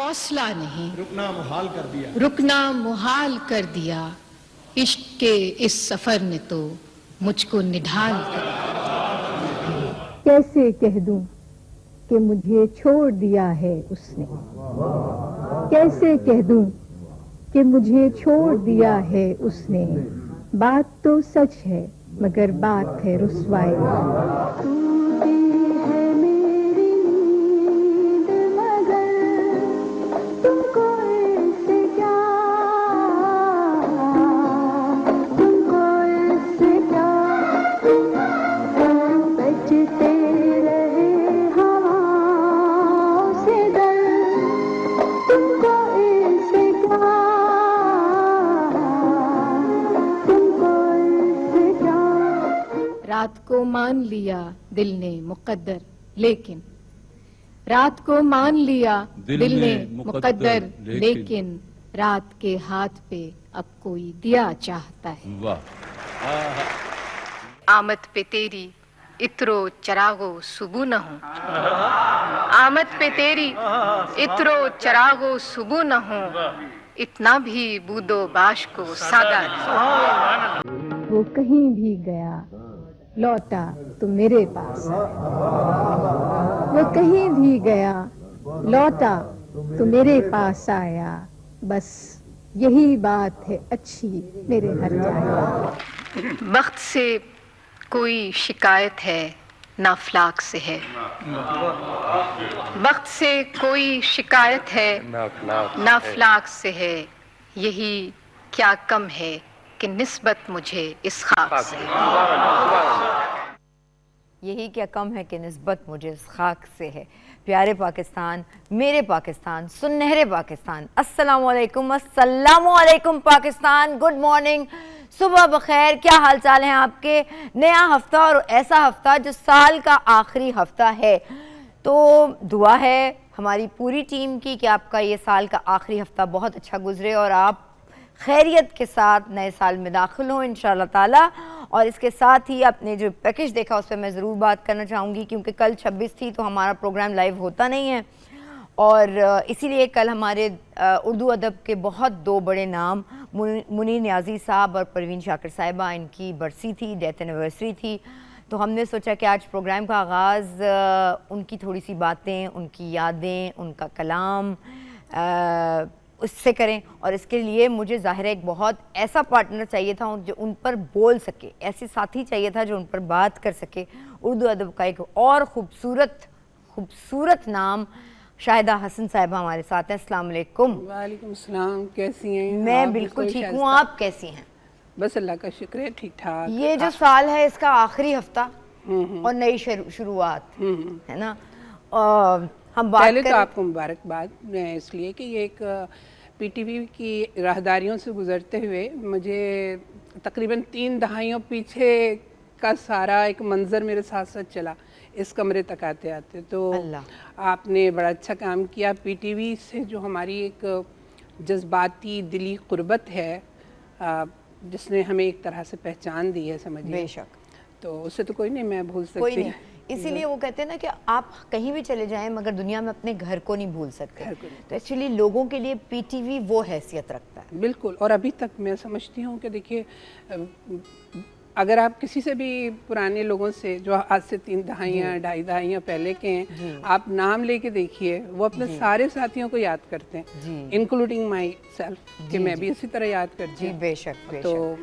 हौसला नहीं, रुकना मुहाल कर दिया, रुकना मुहाल कर दिया। इश्क के इस सफर ने तो मुझको निढाल कर दिया। कैसे कह दूं कि मुझे छोड़ दिया है उसने, कैसे कह दूं कि मुझे छोड़ दिया है उसने। बात तो सच है मगर बात है रुस्वाई। टूटी है मेरी नींद मगर तुमको इससे क्या, तुमको इससे क्या। बजते रहे हवाओं से दर, तुमको इससे क्या, तुमको इससे क्या। रात को मान लिया दिल ने मुकद्दर, लेकिन रात को मान लिया दिल ने मुकद्दर, लेकिन रात के हाथ पे अब कोई दिया चाहता है। वाह। आमद पे तेरी इत्रो चरागो सुबह न हो, आमद पे तेरी इत्रो चरागो सुबह न हो, इतना भी बूदो बाश को सादा नहीं। वो कहीं भी गया लौटा तो मेरे पास आया, वो कहीं भी गया लौटा तो मेरे पास आया। बस यही बात है अच्छी मेरे हर जाए। वक्त से कोई शिकायत है ना अफलाक से है, वक्त से कोई शिकायत है ना अफलाक से है। यही क्या कम है कि निस्बत मुझे इस खाक से है। यही क्या कम है कि निस्बत मुझे इस खाक से है। प्यारे पाकिस्तान, मेरे पाकिस्तान, सुनहरे पाकिस्तान, अस्सलाम वालेकुम, अस्सलामु अलैकुम पाकिस्तान। गुड मॉर्निंग, सुबह बखैर। क्या हाल चाल हैं आपके। नया हफ्ता और ऐसा हफ्ता जो साल का आखिरी हफ्ता है, तो दुआ है हमारी पूरी टीम की कि आपका ये साल का आखिरी हफ्ता बहुत अच्छा गुजरे और आप खैरियत के साथ नए साल में दाखिल हों इंशाअल्लाह ताला। और इसके साथ ही आपने जो पैकेज देखा उस पर मैं ज़रूर बात करना चाहूँगी, क्योंकि कल 26 थी तो हमारा प्रोग्राम लाइव होता नहीं है, और इसीलिए कल हमारे उर्दू अदब के बहुत दो बड़े नाम मुनीर नियाज़ी साहब और परवीन शाकिर साहिबा, इनकी बरसी थी, डेथ एनिवर्सरी थी। तो हमने सोचा कि आज प्रोग्राम का आगाज़ उनकी थोड़ी सी बातें, उनकी यादें, उनका कलाम उससे करें। और इसके लिए मुझे ज़ाहिर है एक बहुत ऐसा पार्टनर चाहिए था जो उन पर बोल सके, ऐसे साथी चाहिए था जो उन पर बात कर सके। उर्दू अदब का एक और खूबसूरत नाम शाहिदा हसन साहिबा हमारे साथ हैं। अस्सलाम वालेकुम। वालेकुम सलाम, कैसी हैं? मैं बिल्कुल ठीक हूँ, आप कैसी हैं? बस अल्लाह का शुक्र है, ठीक ठाक। ये जो साल है इसका आखिरी हफ्ता और नई शुरुआत है ना। हम बात पहले तो आपको मुबारकबाद इसलिए कि ये एक पीटीवी की राहदारियों से गुजरते हुए मुझे तकरीबन 3 दहाइयों पीछे का सारा एक मंज़र मेरे साथ साथ चला इस कमरे तक आते आते। तो आपने बड़ा अच्छा काम किया। पीटीवी से जो हमारी एक जज्बाती दिली क़ुर्बत है, जिसने हमें एक तरह से पहचान दी है, समझिए। बेशक, तो उससे तो कोई नहीं मैं भूल सकती। कोई नहीं। इसीलिए वो कहते हैं ना कि आप कहीं भी चले जाएं मगर दुनिया में अपने घर को नहीं भूल सकते। तो एक्चुअली लोगों के लिए पीटीवी वो हैसियत रखता है। बिल्कुल। और अभी तक मैं समझती हूँ कि देखिए, अगर आप किसी से भी पुराने लोगों से जो आज से 3 दहाइयाँ 2.5 दहाइयाँ पहले के हैं, आप नाम लेके देखिए, वो अपने सारे साथियों को याद करते हैं, इंक्लूडिंग माई सेल्फ, कि मैं भी इसी तरह याद करती हूँ। बेशक। तो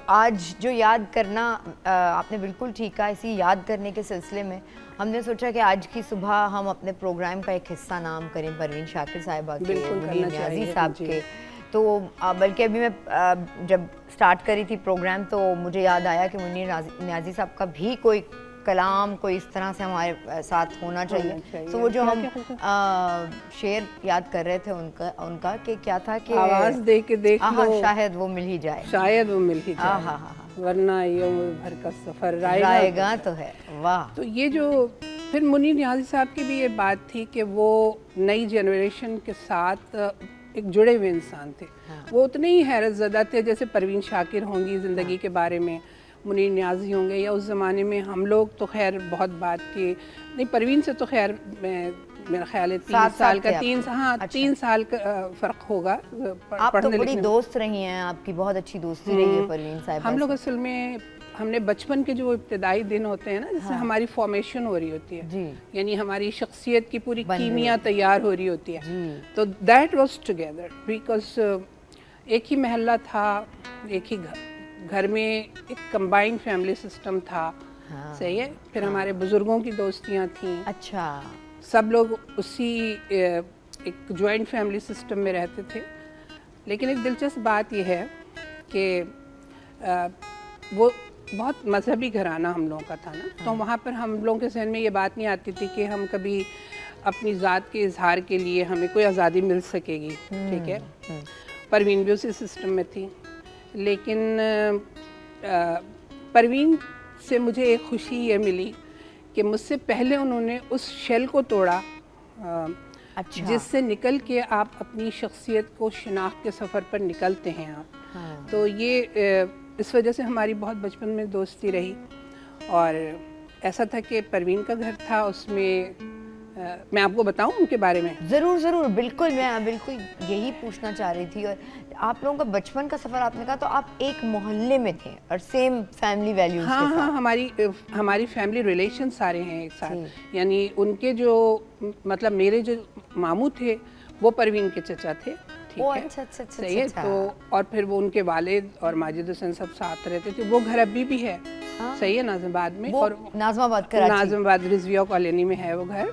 आज जो याद करना आपने बिल्कुल ठीक कहा। इसी याद करने के सिलसिले में हमने सोचा कि आज की सुबह हम अपने प्रोग्राम का एक हिस्सा नाम करें परवीन शाकिर साहिबा के, मुनीर नियाज़ी साहब के। तो बल्कि अभी मैं जब स्टार्ट करी थी प्रोग्राम तो मुझे याद आया कि मुनीर नियाज़ी साहब का भी कोई कलाम कोई इस तरह से हमारे साथ होना चाहिए। तो वो जो हम शेर याद कर रहे थे उनका कि क्या था कि आवाज़ दे के देख लो, शायद वो मिल ही जाए, शायद वो मिल ही जाए, वरना ये भर का सफ़र रायगा तो है। वाह। तो ये जो फिर मुनीर नियाज़ी साहब की भी ये बात थी कि वो नई जनरेशन के साथ एक जुड़े हुए इंसान थे। वो उतने ही हैरत ज़दा थे जैसे परवीन शाकिर होंगी ज़िंदगी के बारे में, मुनीर नियाज़ी होंगे, या उस ज़माने में हम लोग तो खैर बहुत बात की नहीं, परवीन से तो खैर मैं मेरा ख्याल है 3 7 साल का, थे आप? 3 हाँ अच्छा। 3 साल का फ़र्क होगा आप तो पढ़ने बड़ी लिखने में। दोस्त रही हैं, आपकी बहुत अच्छी दोस्ती रही है परवीन साहिबा हम लोग से। असल में हमने बचपन के जो इब्तदाई दिन होते हैं ना, जिससे हमारी फॉर्मेशन हो रही होती है, जी। यानी हमारी शख्सियत की पूरी बन रही कीमिया तैयार हो रही होती है, जी। तो दैट वाज टुगेदर बिकॉज एक ही महल्ला था, एक ही घर में एक कंबाइंड फैमिली सिस्टम था। हाँ। सही है। फिर हमारे बुजुर्गों की दोस्तियाँ थीं, अच्छा। सब लोग उसी एक जॉइंट फैमिली सिस्टम में रहते थे। लेकिन एक दिलचस्प बात यह है कि वो बहुत मजहबी घराना हम लोगों का था ना, तो वहाँ पर हम लोगों के जहन में ये बात नहीं आती थी कि हम कभी अपनी ज़ात के इजहार के लिए हमें कोई आज़ादी मिल सकेगी। ठीक है। परवीन भी उसी सिस्टम में थी, लेकिन परवीन से मुझे एक खुशी ये मिली कि मुझसे पहले उन्होंने उस शेल को तोड़ा अच्छा। जिससे निकल के आप अपनी शख्सियत को शिनाख्त के सफ़र पर निकलते हैं आप। हाँ। तो ये इस वजह से हमारी बहुत बचपन में दोस्ती रही। और ऐसा था कि परवीन का घर था, उसमें मैं आपको बताऊं उनके बारे में। ज़रूर ज़रूर, बिल्कुल, मैं बिल्कुल यही पूछना चाह रही थी। और आप लोगों का बचपन का सफ़र आपने कहा, तो आप एक मोहल्ले में थे और सेम फैमिली वैल्यूज़ हाँ के हाँ, साथ। हमारी फैमिली रिलेशन सारे हैं एक साथ। यानी उनके जो मतलब मेरे जो मामू थे वो परवीन के चचा थे। ठीक ओ, है। अच्छा अच्छा अच्छा सही है। अच्छा। तो और फिर वो उनके वालिद और माजिद हुसैन सब साथ रहते थे। वो घर अभी भी है। हाँ। सही है, नाज़िमाबाद में। वो और नाज़िमाबाद कराची। नाज़िमाबाद रिजविया कॉलोनी में है वो घर।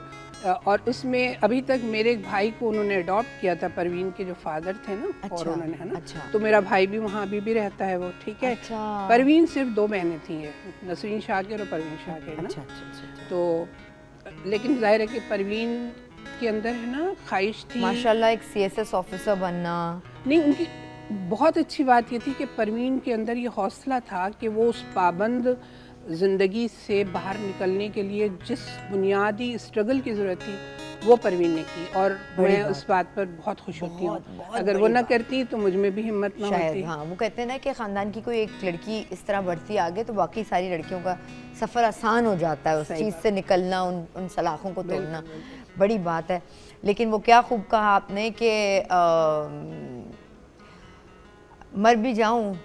और उसमें अभी तक मेरे एक भाई को उन्होंने अडॉप्ट किया था, परवीन के जो फादर थे ना। अच्छा, और उन्होंने, है ना। अच्छा। तो मेरा भाई भी वहाँ अभी भी रहता है वो। ठीक है। अच्छा। परवीन सिर्फ 2 बहनें थी, नसरीन शाकिर और परवीन शाकिर ना। अच्छा अच्छा अच्छा। तो लेकिन जाहिर है कि परवीन के अंदर है ना ख्वाहिश थी माशाल्लाह एक CSS ऑफिसर बनना। नहीं, उनकी बहुत अच्छी बात ये थी कि परवीन के अंदर ये हौसला था कि वो उस पाबंद ज़िंदगी से बाहर निकलने के लिए जिस बुनियादी स्ट्रगल की ज़रूरत थी वो परवीन ने की। और मैं उस बात पर बहुत खुश होती हूँ। अगर वो ना करती तो मुझ में भी हिम्मत ना होती। हाँ, वो कहते हैं ना कि ख़ानदान की कोई एक लड़की इस तरह बढ़ती आगे तो बाकी सारी लड़कियों का सफ़र आसान हो जाता है। उस चीज़ से निकलना, उन सलाखों को तोड़ना बड़ी बात है। लेकिन वो क्या खूब कहा आपने कि मर भी जाऊं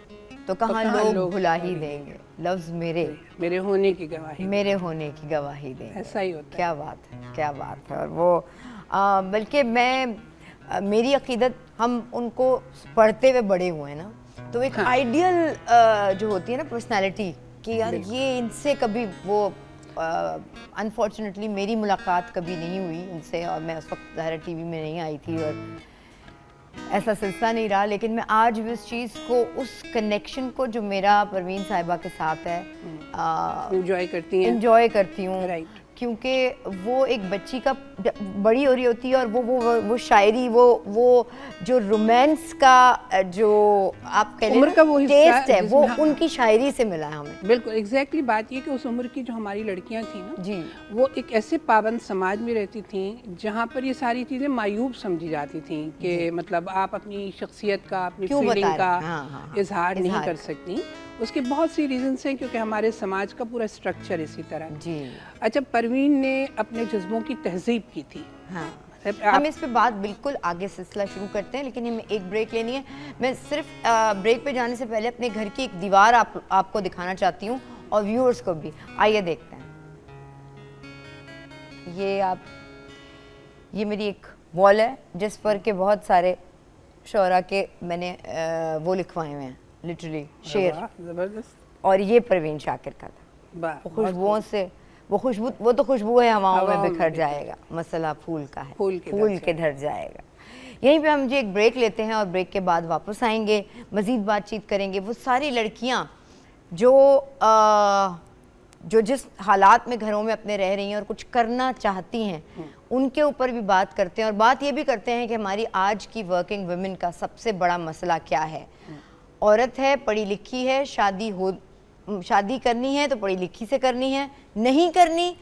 तो कहाँ लोग भुला ही देंगे, लफ्ज़ मेरे होने की गवाही, मेरे होने की गवाही देंगे। ऐसा ही होता है। क्या बात है, क्या बात है। और वो बल्कि मेरी अकीदत, हम उनको पढ़ते हुए बड़े हुए हैं ना, तो एक आइडियल जो होती है ना पर्सनालिटी कि यार ये इनसे कभी वो अनफॉर्चुनेटली मेरी मुलाकात कभी नहीं हुई उनसे। और मैं उस वक्त ज़ाहिर टीवी में नहीं आई थी और ऐसा सिलसिला नहीं रहा। लेकिन मैं आज भी उस चीज़ को, उस कनेक्शन को जो मेरा परवीन साहिबा के साथ है, एंजॉय करती हूँ। राइट। क्योंकि वो एक बच्ची का बड़ी हो रही होती है और वो शायरी, वो जो रोमांस का जो आप कह उम्र का वो टेस्ट है, वो उनकी शायरी से मिला है हमें। बिल्कुल एग्जैक्टली। बात ये कि उस उम्र की जो हमारी लड़कियां थी ना जी, वो एक ऐसे पाबंद समाज में रहती थी जहाँ पर ये सारी चीज़ें मायूब समझी जाती थी कि मतलब आप अपनी शख्सियत का, अपनी फीलिंग का इजहार नहीं कर सकती। उसके बहुत सी रीजंस हैं, क्योंकि हमारे समाज का पूरा स्ट्रक्चर इसी तरह जी। अच्छा, परवीन ने अपने जज्बों की तहजीब की थी। हाँ, हम इस पे बात बिल्कुल आगे सिलसिला शुरू करते हैं, लेकिन हमें एक ब्रेक लेनी है। मैं सिर्फ ब्रेक पे जाने से पहले अपने घर की एक दीवार आपको दिखाना चाहती हूँ और व्यूअर्स को भी। आइए देखते हैं। ये मेरी एक वॉल है जिस पर के बहुत सारे शोरा के मैंने वो लिखवाए हुए हैं, लिटरली शेर। जबरदस्त। और ये परवीन शाकिर का था। वो खुशबुओं से, वो खुशबू, वो तो खुशबू है हवाओं में बिखर जाएगा, मसला फूल का है, फूल के धर जाएगा। यहीं पे हम जी एक ब्रेक लेते हैं और ब्रेक के बाद वापस आएंगे, मज़ीद बातचीत करेंगे। वो सारी लड़कियां जो जिस हालात में घरों में अपने रह रही हैं और कुछ करना चाहती हैं, उनके ऊपर भी बात करते हैं। और बात ये भी करते हैं कि हमारी आज की वर्किंग वुमेन का सबसे बड़ा मसला क्या है। औरत है, पढ़ी लिखी है, शादी करनी है तो पढ़ी लिखी से करनी है, नहीं करनी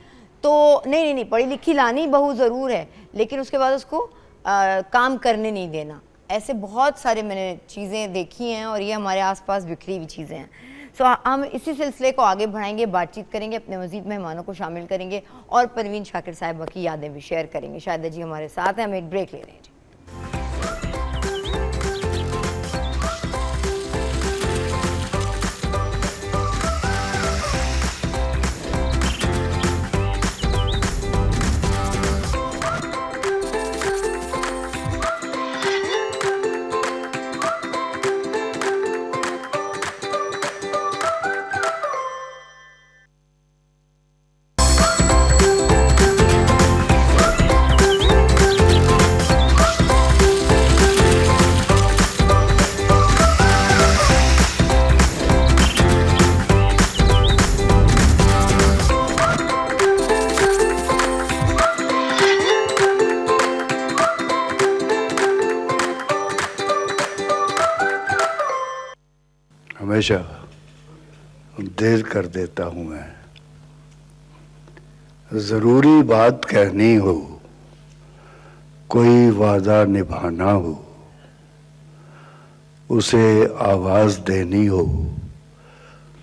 तो नहीं, पढ़ी लिखी लानी बहू ज़रूर है, लेकिन उसके बाद उसको काम करने नहीं देना। ऐसे बहुत सारे मैंने चीज़ें देखी हैं और ये हमारे आसपास बिखरी हुई चीज़ें हैं। सो हम इसी सिलसिले को आगे बढ़ाएंगे, बातचीत करेंगे, अपने मज़ीद मेहमानों को शामिल करेंगे और परवीन शाकिर साहिबा की यादें भी शेयर करेंगे। शाहिदा जी हमारे साथ हैं, हम एक ब्रेक ले रहे हैं जी। हमेशा देर कर देता हूँ मैं, जरूरी बात कहनी हो, कोई वादा निभाना हो, उसे आवाज देनी हो,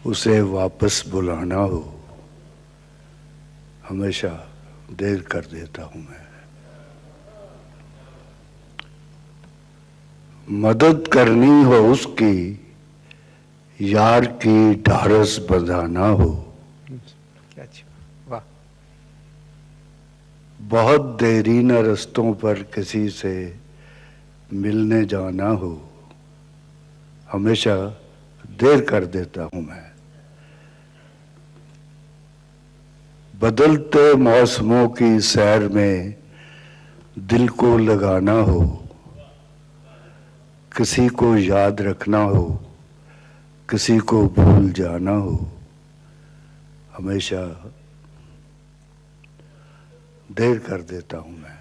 उसे वापस बुलाना हो, हमेशा देर कर देता हूँ मैं। मदद करनी हो उसकी, यार की ढारस बंधाना हो, क्या अच्छी वाह। बहुत देरी न रस्तों पर किसी से मिलने जाना हो, हमेशा देर कर देता हूं मैं। बदलते मौसमों की सैर में दिल को लगाना हो, किसी को याद रखना हो, किसी को भूल जाना हो, हमेशा देर कर देता हूं मैं।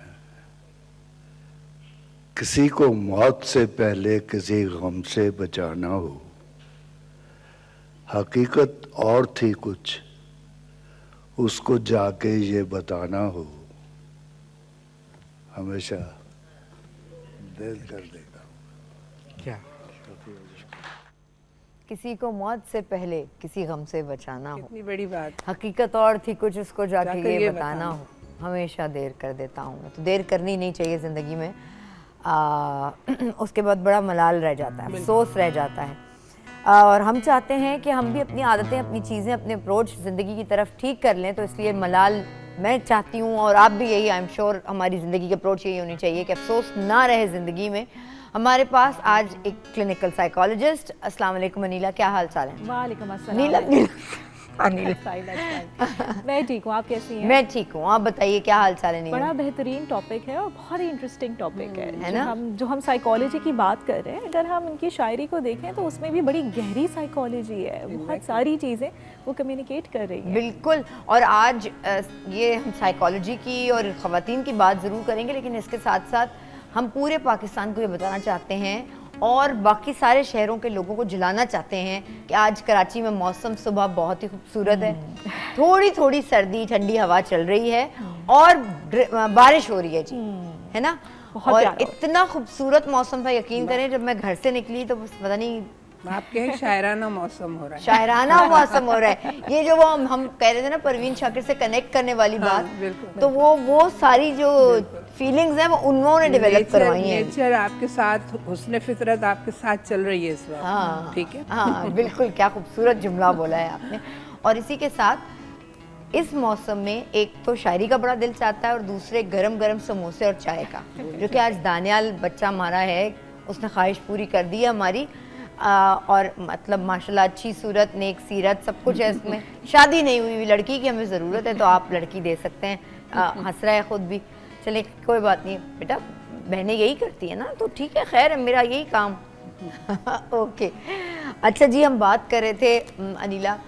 किसी को मौत से पहले किसी गम से बचाना हो, हकीकत और थी कुछ, उसको जाके ये बताना हो, हमेशा देर कर देता हूं। क्या किसी को मौत से पहले किसी गम से बचाना हो, कितनी बड़ी बात। हकीकत और थी कुछ, उसको जाके जाकर ये ये बताना बताना। हो, हमेशा देर कर देता हूँ मैं। तो देर करनी नहीं चाहिए ज़िंदगी में। उसके बाद बड़ा मलाल रह जाता है, अफसोस रह जाता है। और हम चाहते हैं कि हम भी अपनी आदतें, अपनी चीज़ें, अपने अप्रोच ज़िंदगी की तरफ ठीक कर लें। तो इसलिए मलाल मैं चाहती हूँ और आप भी यही, आई एम श्योर हमारी ज़िंदगी की अप्रोच यही होनी चाहिए कि अफसोस ना रहे ज़िंदगी में। हमारे पास आज एक क्लिनिकल साइकोलॉजिस्ट, अस्सलाम वालेकुम अनीला, क्या हाल चाल है? वालेकुम अस्सलाम। नीलम That's fine, that's fine. मैं ठीक हूँ, आप कैसी हैं? मैं ठीक हूँ, आप बताइए क्या हाल चाल है? नीलम, बड़ा बेहतरीन टॉपिक है और बहुत ही इंटरेस्टिंग टॉपिक है ना? जो हम साइकोलॉजी की बात कर रहे हैं, अगर हम इनकी शायरी को देखें तो उसमें भी बड़ी गहरी साइकोलॉजी है, बहुत सारी चीज़ें वो कम्युनिकेट कर रही हैं। बिल्कुल। और आज ये हम साइकोलॉजी की और ख़वातीन की बात ज़रूर करेंगे, लेकिन इसके साथ साथ हम पूरे पाकिस्तान को ये बताना चाहते हैं और बाकी सारे शहरों के लोगों को जलाना चाहते हैं कि आज कराची में मौसम सुबह बहुत ही खूबसूरत है, थोड़ी थोड़ी सर्दी ठंडी हवा चल रही है और बारिश हो रही है जी, है ना? बहुत और प्यारा इतना खूबसूरत मौसम था, यकीन करें जब मैं घर से निकली तो बस पता नहीं, आपके यहाँ शायराना मौसम हो रहा है। शायराना मौसम हो रहा है। ये जो वो हम कह रहे थे ना परवीन शाकिर से कनेक्ट करने वाली बात, बिल्कुल। तो वो सारी जो फीलिंग्स हैं वो उन्होंने डेवलप करवाई हैं। नेचर आपके साथ, हुस्न फितरत आपके साथ चल रही है इस वक्त। हाँ ठीक है। हाँ बिल्कुल, क्या खूबसूरत जुमला बोला है आपने। और इसी के साथ इस मौसम में एक तो शायरी का बड़ा दिल चाहता है और दूसरे गरम गरम समोसे और चाय का, जो कि आज दानियाल बच्चा हमारा है, उसने ख्वाहिश पूरी कर दी है हमारी। और मतलब माशाल्लाह अच्छी सूरत, नेक सीरत, सब कुछ है इसमें। शादी नहीं हुई लड़की की हमें ज़रूरत है, तो आप लड़की दे सकते हैं। हंस रहा है ख़ुद भी, चले कोई बात नहीं बेटा, बहनें यही करती है ना, तो ठीक है, खैर है, मेरा यही काम। ओके, अच्छा जी, हम बात कर रहे थे अनीला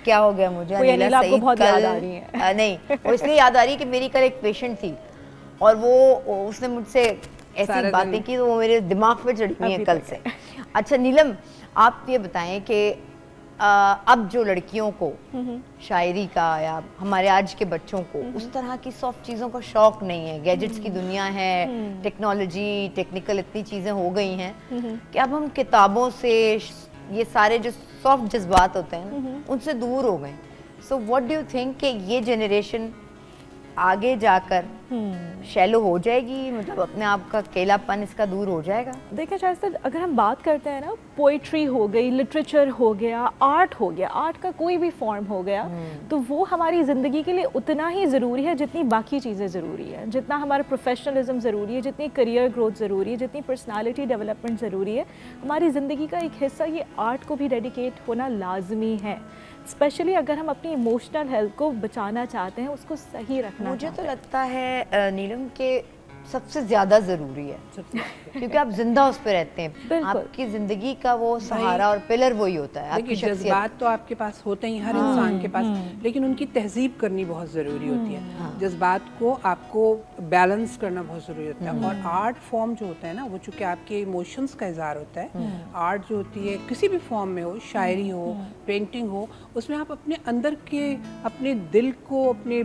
क्या हो गया मुझे? अनीला आपको सईद बहुत याद आ रही है। नहीं, वो इसलिए याद आ रही है कि मेरी कल एक पेशेंट थी और वो उसने मुझसे ऐसी बातें की तो वो मेरे दिमाग पे चढ़ी हुई है कल से। अच्छा नीलम, आप ये बताएं कि अब जो लड़कियों को शायरी का या हमारे आज के बच्चों को उस तरह की सॉफ्ट चीज़ों का शौक नहीं है, गैजेट्स की दुनिया है, टेक्नोलॉजी, टेक्निकल इतनी चीज़ें हो गई हैं कि अब हम किताबों से, ये सारे जो सॉफ्ट जज्बात होते हैं ना, उनसे दूर हो गए। So what do you think कि ये जनरेशन आगे जाकर शैलो हो जाएगी, मतलब अपने आप का अकेलापन इसका दूर हो जाएगा? देखिए शायद अगर हम बात करते हैं ना, पोइट्री हो गई, लिटरेचर हो गया, आर्ट हो गया, आर्ट का कोई भी फॉर्म हो गया, तो वो हमारी ज़िंदगी के लिए उतना ही ज़रूरी है जितनी बाकी चीज़ें ज़रूरी है, जितना हमारा प्रोफेशनलिज्म ज़रूरी है, जितनी करियर ग्रोथ ज़रूरी है, जितनी पर्सनालिटी डेवलपमेंट ज़रूरी है। हमारी ज़िंदगी का एक हिस्सा ये आर्ट को भी डेडिकेट होना लाजमी है, स्पेशली अगर हम अपनी इमोशनल हेल्थ को बचाना चाहते हैं, उसको सही रखना मुझे तो चाहते हैं। लगता है नीलम के सबसे ज़्यादा ज़रूरी है, क्योंकि आप जिंदा उस पर रहते हैं। बिल्कुल। आपकी ज़िंदगी का वो सहारा और पिलर वही होता है, आपकी देखिए शख्सियत। जज्बात तो आपके पास होते ही, हर इंसान के पास, लेकिन उनकी तहजीब करनी बहुत ज़रूरी होती है। जज्बात को आपको बैलेंस करना बहुत ज़रूरी होता है। और आर्ट फॉर्म जो होता है ना, वो चूँकि आपके इमोशंस का इजहार होता है, आर्ट जो होती है किसी भी फॉर्म में हो, शायरी हो, पेंटिंग हो, उसमें आप अपने अंदर के, अपने दिल को, अपने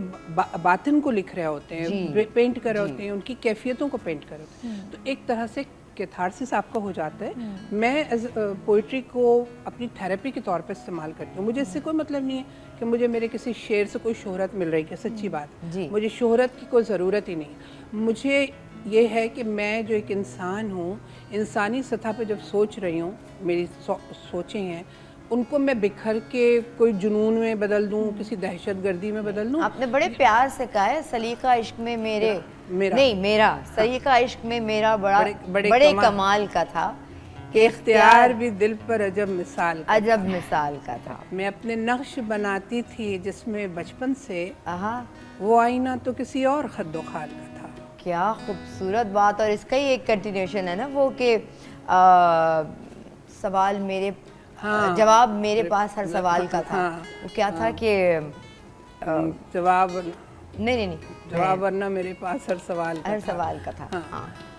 बातिन को लिख रहे होते हैं, पेंट कर रहे होते हैं, उनकी कैफियतों को पेंट कर रहे होते हैं। तो एक तरह से कैथारसिस आपका हो जाता है। मैं एज पोइट्री को अपनी थेरेपी के तौर पे इस्तेमाल करती हूँ। मुझे इससे कोई मतलब नहीं है कि मुझे मेरे किसी शेर से कोई शोहरत मिल रही है, सच्ची बात है। मुझे शोहरत की कोई ज़रूरत ही नहीं। मुझे ये है कि मैं जो एक इंसान हूँ, इंसानी सतह पे जब सोच रही हूँ, मेरी सोचें हैं, उनको मैं बिखर के कोई जुनून में बदल दूं, किसी दहशतगर्दी में बदल दूं। आपने बड़े प्यार से कहा है, सलीका इश्क में मेरा सलीका इश्क में मेरा बड़े कमाल का था कि इख्तियार भी दिल पर अजब मिसाल का था। मैं अपने नक्श बनाती थी जिसमें बचपन से, वो आईना तो किसी और खद्दो खाल का था। क्या खूबसूरत बात। और इसका ही एक कंटिन्यूशन है ना वो कि सवाल मेरे जवाब मेरे पास हर सवाल का था। वो क्या था कि जवाब नहीं जवाब वरना मेरे पास हर सवाल का था।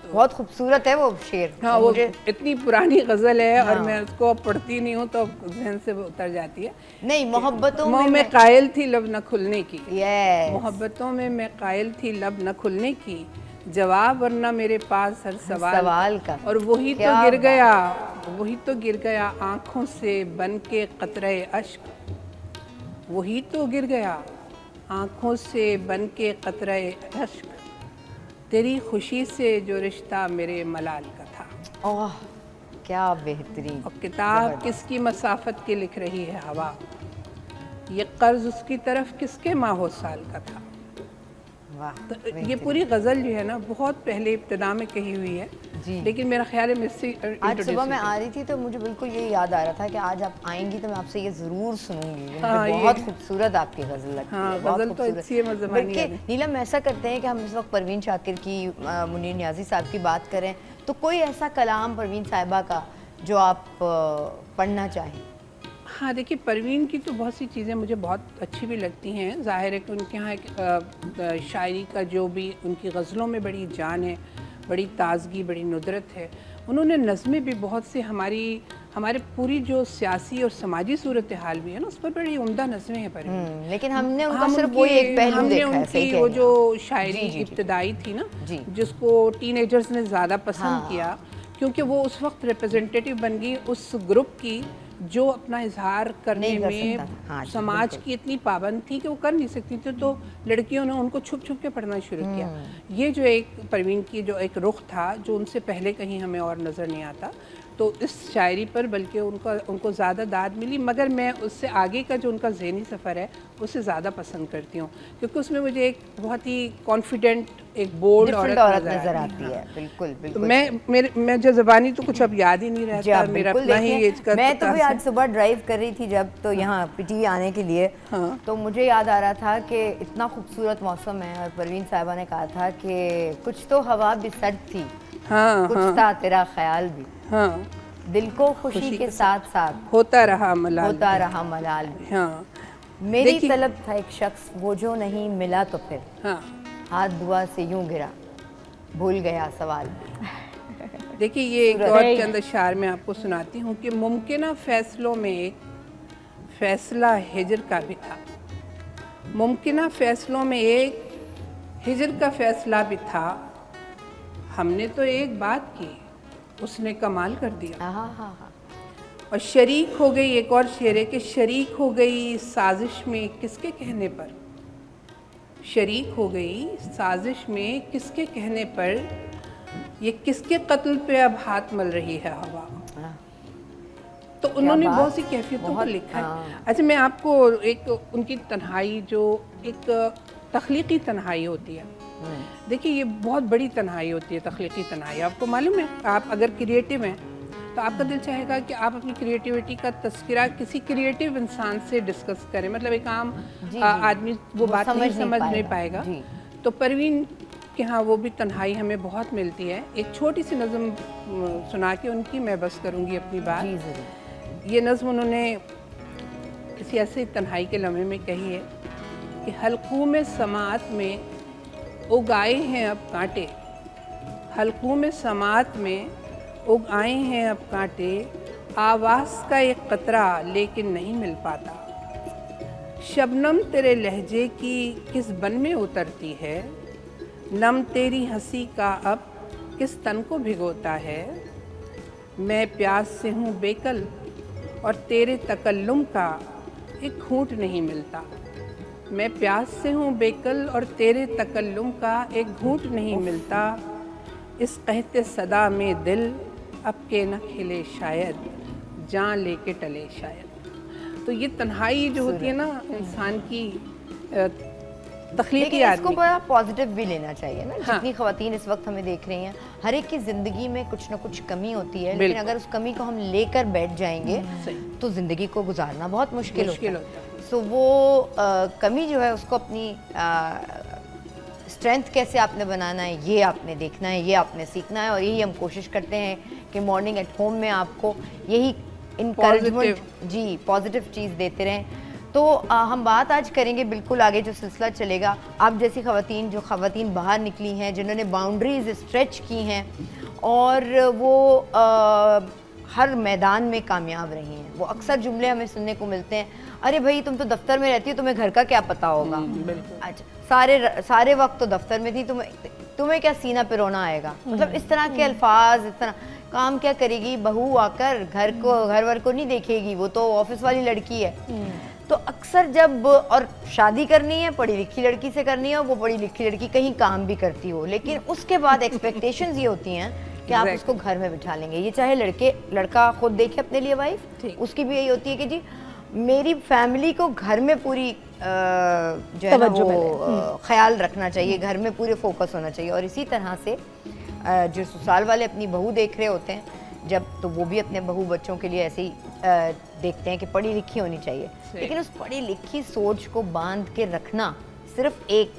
बहुत खूबसूरत है वो शेर। हाँ, वो इतनी पुरानी गजल है और मैं उसको पढ़ती नहीं हूँ तो जहन से उतर जाती है। नहीं, मोहब्बतों में मैं कायल थी लब न खुलने की। मोहब्बतों में मैं कायल थी लब न खुलने की, जवाब वरना मेरे पास हर सवाल का। और वही तो गिर गया आँखों से बन के कतरे अश्क, वही तो गिर गया आँखों से बन के कतरे अश्क, तेरी खुशी से जो रिश्ता मेरे मलाल का था। ओह क्या बेहतरीन। और किताब किसकी मसाफत के लिख रही है हवा, ये कर्ज उसकी तरफ किसके माहो साल का था। तो ये पूरी गज़ल जो है ना, बहुत पहले इब्तिदा में कही हुई है, लेकिन मेरा ख्याल है मुझसे आज सुबह मैं आ रही थी तो मुझे बिल्कुल ये याद आ रहा था कि आज आप आएंगी तो मैं आपसे ये ज़रूर सुनूंगी। बहुत खूबसूरत आपकी गज़ल लगती है। गज़ल तो अच्छी है। बल्कि नीलम ऐसा करते हैं कि हम इस वक्त परवीन शाकिर की, मुनीर नियाज़ी साहब की बात करें, तो कोई ऐसा कलाम परवीन साहिबा का जो आप पढ़ना चाहें? हाँ, देखिए परवीन की तो बहुत सी चीज़ें मुझे बहुत अच्छी भी लगती हैं। ज़ाहिर है कि उनके यहाँ एक शायरी का जो भी, उनकी गज़लों में बड़ी जान है, बड़ी ताजगी, बड़ी नुदरत है। उन्होंने नज़में भी बहुत से हमारे पूरी जो सियासी और समाजी सूरत हाल भी है ना, उस पर बड़ी उम्दा नज़में हैं परवीन। लेकिन हमने उनका सिर्फ वही एक पहलू देखा है। उनकी वो जो शायरी इब्तदाई थी ना, जिसको टीनेजर्स ने ज़्यादा पसंद किया, क्योंकि वो उस वक्त रिप्रेजेंटेटिव बन गई उस ग्रुप की जो अपना इजहार करने में समाज की इतनी पाबंद थी कि वो कर नहीं सकती थी। तो लड़कियों ने उनको छुप छुप के पढ़ना शुरू किया। ये जो एक परवीन की जो एक रुख था, जो उनसे पहले कहीं हमें और नज़र नहीं आता, तो इस शायरी पर बल्कि उनको ज़्यादा दाद मिली। मगर मैं उससे आगे का जो उनका ज़हनी सफ़र है उसे ज़्यादा पसंद करती हूँ, क्योंकि उसमें मुझे एक बहुत ही कॉन्फिडेंट, एक बोल्ड औरत नज़र आती है। बिल्कुल। मैं जो ज़बानी तो कुछ अब याद ही नहीं रहता मेरा अपना ही एज का। मैं तो भी आज सुबह ड्राइव कर रही थी जब, तो यहाँ पीटीवी आने के लिए, तो मुझे याद आ रहा था कि इतना खूबसूरत मौसम है और परवीन साहिबा ने कहा था कि कुछ तो हवा भी सर्द थी, कुछ था तेरा ख्याल भी, दिल को खुशी के साथ साथ होता रहा मलाल भी। मेरी तलब था एक शख्स वो जो नहीं मिला, तो फिर हाथ दुआ से यूं गिरा, भूल गया सवाल भी। देखिए ये एक और के अंदर शार में आपको सुनाती हूँ कि मुमकिन फैसलों में एक फैसला हिजर का भी था, मुमकिन फैसलों में एक हिजर का फैसला भी था, हमने तो एक बात की उसने कमाल कर दिया। और शरीक हो गई, एक और शेर है कि शरीक हो गई साजिश में किसके कहने पर, शरीक हो गई साजिश में किसके कहने पर, ये किसके कत्ल पे अब हाथ मल रही है हवा। तो उन्होंने बात, बहुत सी कैफियतों को बहुत, लिखा है। हाँ। अच्छा, मैं आपको एक उनकी तन्हाई जो एक तख्लीकी तन्हाई होती है, देखिए ये बहुत बड़ी तन्हाई होती है तख्लीकी तन्हाई। आपको मालूम है, आप अगर क्रिएटिव हैं तो आपका दिल चाहेगा कि आप अपनी क्रिएटिविटी का तस्करा किसी क्रिएटिव इंसान से डिस्कस करें, मतलब एक आम आदमी वो बात नहीं समझ नहीं पाएगा। तो परवीन के हाँ वो भी तन्हाई हमें बहुत मिलती है। एक छोटी सी नज़म सुना के उनकी मैं बस करूँगी अपनी बात। ये नज़म उन्होंने किसी ऐसे तन्हाई के लम्हे में कही है कि हल्कों में समात में उगाए हैं अब कांटे, हल्कों में समात में उगाए हैं अब कांटे, आवाज़ का एक कतरा लेकिन नहीं मिल पाता, शबनम तेरे लहजे की किस बन में उतरती है, नम तेरी हंसी का अब किस तन को भिगोता है, मैं प्यास से हूँ बेकल और तेरे तकल्लुम का एक घूंट नहीं मिलता, मैं प्यास से हूँ बेकल और तेरे तकल्लुम का एक घूंट नहीं मिलता, इस कहते सदा में दिल अब के न खिले शायद, जान लेके टले शायद। तो ये तन्हाई जो होती है ना इंसान की तख्लीकी लेकिन इसको आदमी, बड़ा पॉजिटिव भी लेना चाहिए ना। हाँ। जितनी ख़वातीन इस वक्त हमें देख रही हैं, हर एक की ज़िंदगी में कुछ ना कुछ कमी होती है, लेकिन अगर उस कमी को हम लेकर बैठ जाएंगे तो ज़िंदगी को गुजारना बहुत मुश्किल होता है। सो वो कमी जो है उसको अपनी स्ट्रेंथ कैसे आपने बनाना है, ये आपने देखना है, ये आपने सीखना है। और यही हम कोशिश करते हैं कि मॉर्निंग एट होम में आपको यही इनकरेजमेंट, जी, पॉजिटिव चीज़ देते रहें। तो हम बात आज करेंगे, बिल्कुल आगे जो सिलसिला चलेगा, आप जैसी ख़वातीन, जो ख़वातीन बाहर निकली हैं, जिन्होंने बाउंड्रीज स्ट्रेच की हैं और वो हर मैदान में कामयाब रही हैं। वो अक्सर जुमले हमें सुनने को मिलते हैं, अरे भाई तुम तो दफ्तर में रहती हो, तुम्हें घर का क्या पता होगा। अच्छा, सारे वक्त तो दफ्तर में थी, तुम्हें क्या सीना पे रोना आएगा। मतलब इस तरह के अल्फाज, इस तरह काम क्या करेगी बहू आकर, घर वर को नहीं देखेगी, वो तो ऑफिस वाली लड़की है। तो अक्सर जब और शादी करनी है, पढ़ी लिखी लड़की से करनी है, और वो पढ़ी लिखी लड़की कहीं काम भी करती हो, लेकिन उसके बाद एक्सपेक्टेशंस ये होती हैं कि आप उसको घर में बिठा लेंगे। ये चाहे लड़का खुद देखे अपने लिए वाइफ, उसकी भी यही होती है कि जी मेरी फैमिली को घर में पूरी जो है ना वो ख्याल रखना चाहिए, घर में पूरे फोकस होना चाहिए। और इसी तरह से जो ससुराल वाले अपनी बहू देख रहे होते हैं जब, तो वो भी अपने बहू बच्चों के लिए ऐसे ही देखते हैं कि पढ़ी लिखी होनी चाहिए, लेकिन उस पढ़ी लिखी सोच को बांध के रखना सिर्फ एक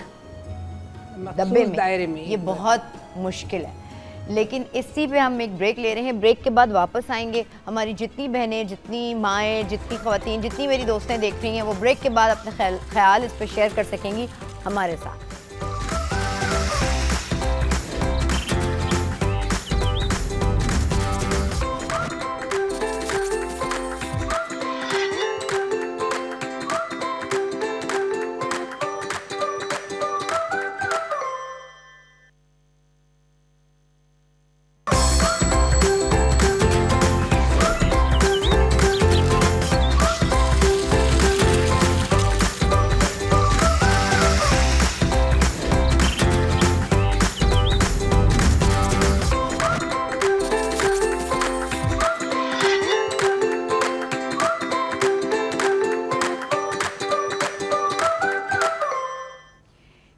डब्बे में, दायरे में, ये बहुत मुश्किल है। लेकिन इसी पे हम एक ब्रेक ले रहे हैं। ब्रेक के बाद वापस आएंगे। हमारी जितनी बहनें, जितनी माएँ, जितनी ख़वातीन, जितनी मेरी दोस्तें देख रही हैं, वो ब्रेक के बाद अपने ख्याल इस पर शेयर कर सकेंगी हमारे साथ।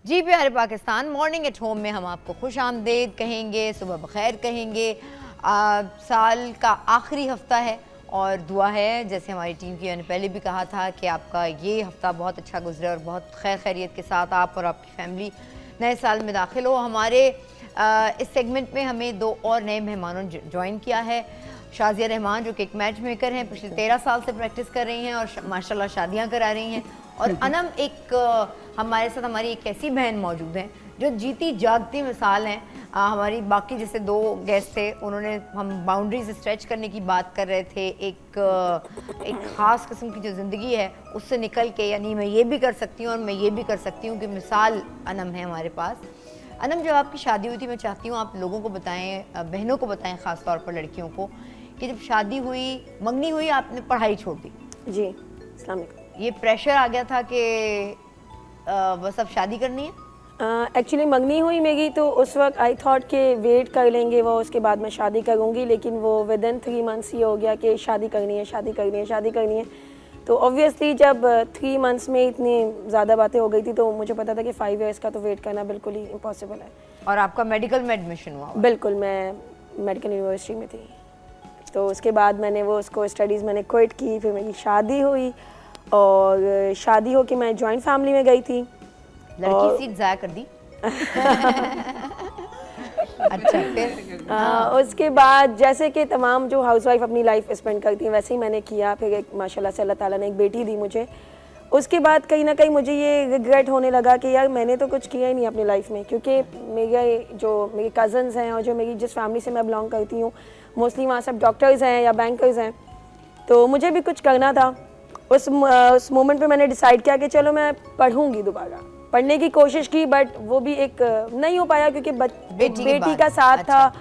जी प्यारे पाकिस्तान, मॉर्निंग एट होम में हम आपको खुश आमदेद कहेंगे, सुबह बखैर कहेंगे। साल का आखिरी हफ्ता है और दुआ है, जैसे हमारी टीम की मैंने पहले भी कहा था, कि आपका ये हफ्ता बहुत अच्छा गुजरे और बहुत खैर खैरियत के साथ आप और आपकी फैमिली नए साल में दाखिल हो। हमारे इस सेगमेंट में हमें 2 और नए मेहमानों ज्वाइन किया है। शाजिया रहमान जो कि एक मैच मेकर हैं, पिछले 13 साल से प्रैक्टिस कर रही हैं और माशाल्लाह शादियाँ करा रही हैं। और अनम एक हमारे साथ हमारी एक ऐसी बहन मौजूद हैं जो जीती जागती मिसाल हैं। हमारी बाकी जैसे 2 गेस्ट थे, उन्होंने, हम बाउंड्रीज स्ट्रेच करने की बात कर रहे थे, एक ख़ास किस्म की जो ज़िंदगी है उससे निकल के, यानी मैं ये भी कर सकती हूँ और मैं ये भी कर सकती हूँ, कि मिसाल अनम है हमारे पास। अनम, जब आपकी शादी हुई थी, मैं चाहती हूँ आप लोगों को बताएं, बहनों को बताएं, ख़ास तौर पर लड़कियों को, कि जब शादी हुई, मंगनी हुई, आपने पढ़ाई छोड़ दी? जी, अस्सलाम वालेकुम। ये प्रेशर आ गया था कि बस अब शादी करनी है? एक्चुअली मंगनी हुई मेरी, तो उस वक्त आई थॉट कि वेट कर लेंगे वो, उसके बाद मैं शादी करूँगी, लेकिन वो विद इन 3 मंथ्स ये हो गया कि शादी करनी है, शादी करनी है, शादी करनी है। तो ऑब्वियसली जब 3 मंथ्स में इतनी ज़्यादा बातें हो गई थी, तो मुझे पता था कि 5 इयर्स का तो वेट करना बिल्कुल ही इम्पॉसिबल है। और आपका मेडिकल में एडमिशन हुआ? बिल्कुल, मैं मेडिकल यूनिवर्सिटी में थी, तो उसके बाद मैंने वो उसको स्टडीज़ मैंने क्विट की, फिर मेरी शादी हुई, और शादी हो के मैं जॉइंट फैमिली में गई थी। लड़की सीट ज़ाया कर दी? अच्छा, फिर उसके बाद जैसे कि तमाम जो हाउसवाइफ अपनी लाइफ स्पेंड करती हैं वैसे ही मैंने किया। फिर एक माशाल्लाह से अल्लाह ताला ने एक बेटी दी मुझे। उसके बाद कहीं ना कहीं मुझे ये रिग्रेट होने लगा कि यार मैंने तो कुछ किया ही नहीं अपनी लाइफ में, क्योंकि मेरे कज़न्स हैं और जो मेरी जिस फैमिली से मैं बिलोंग करती हूँ मोस्टली वहाँ सब डॉक्टर्स हैं या बैंकर्स हैं, तो मुझे भी कुछ करना था। उस मोमेंट पे मैंने डिसाइड किया कि चलो मैं पढ़ूंगी, दोबारा पढ़ने की कोशिश की, बट वो भी एक नहीं हो पाया क्योंकि बेटी का साथ था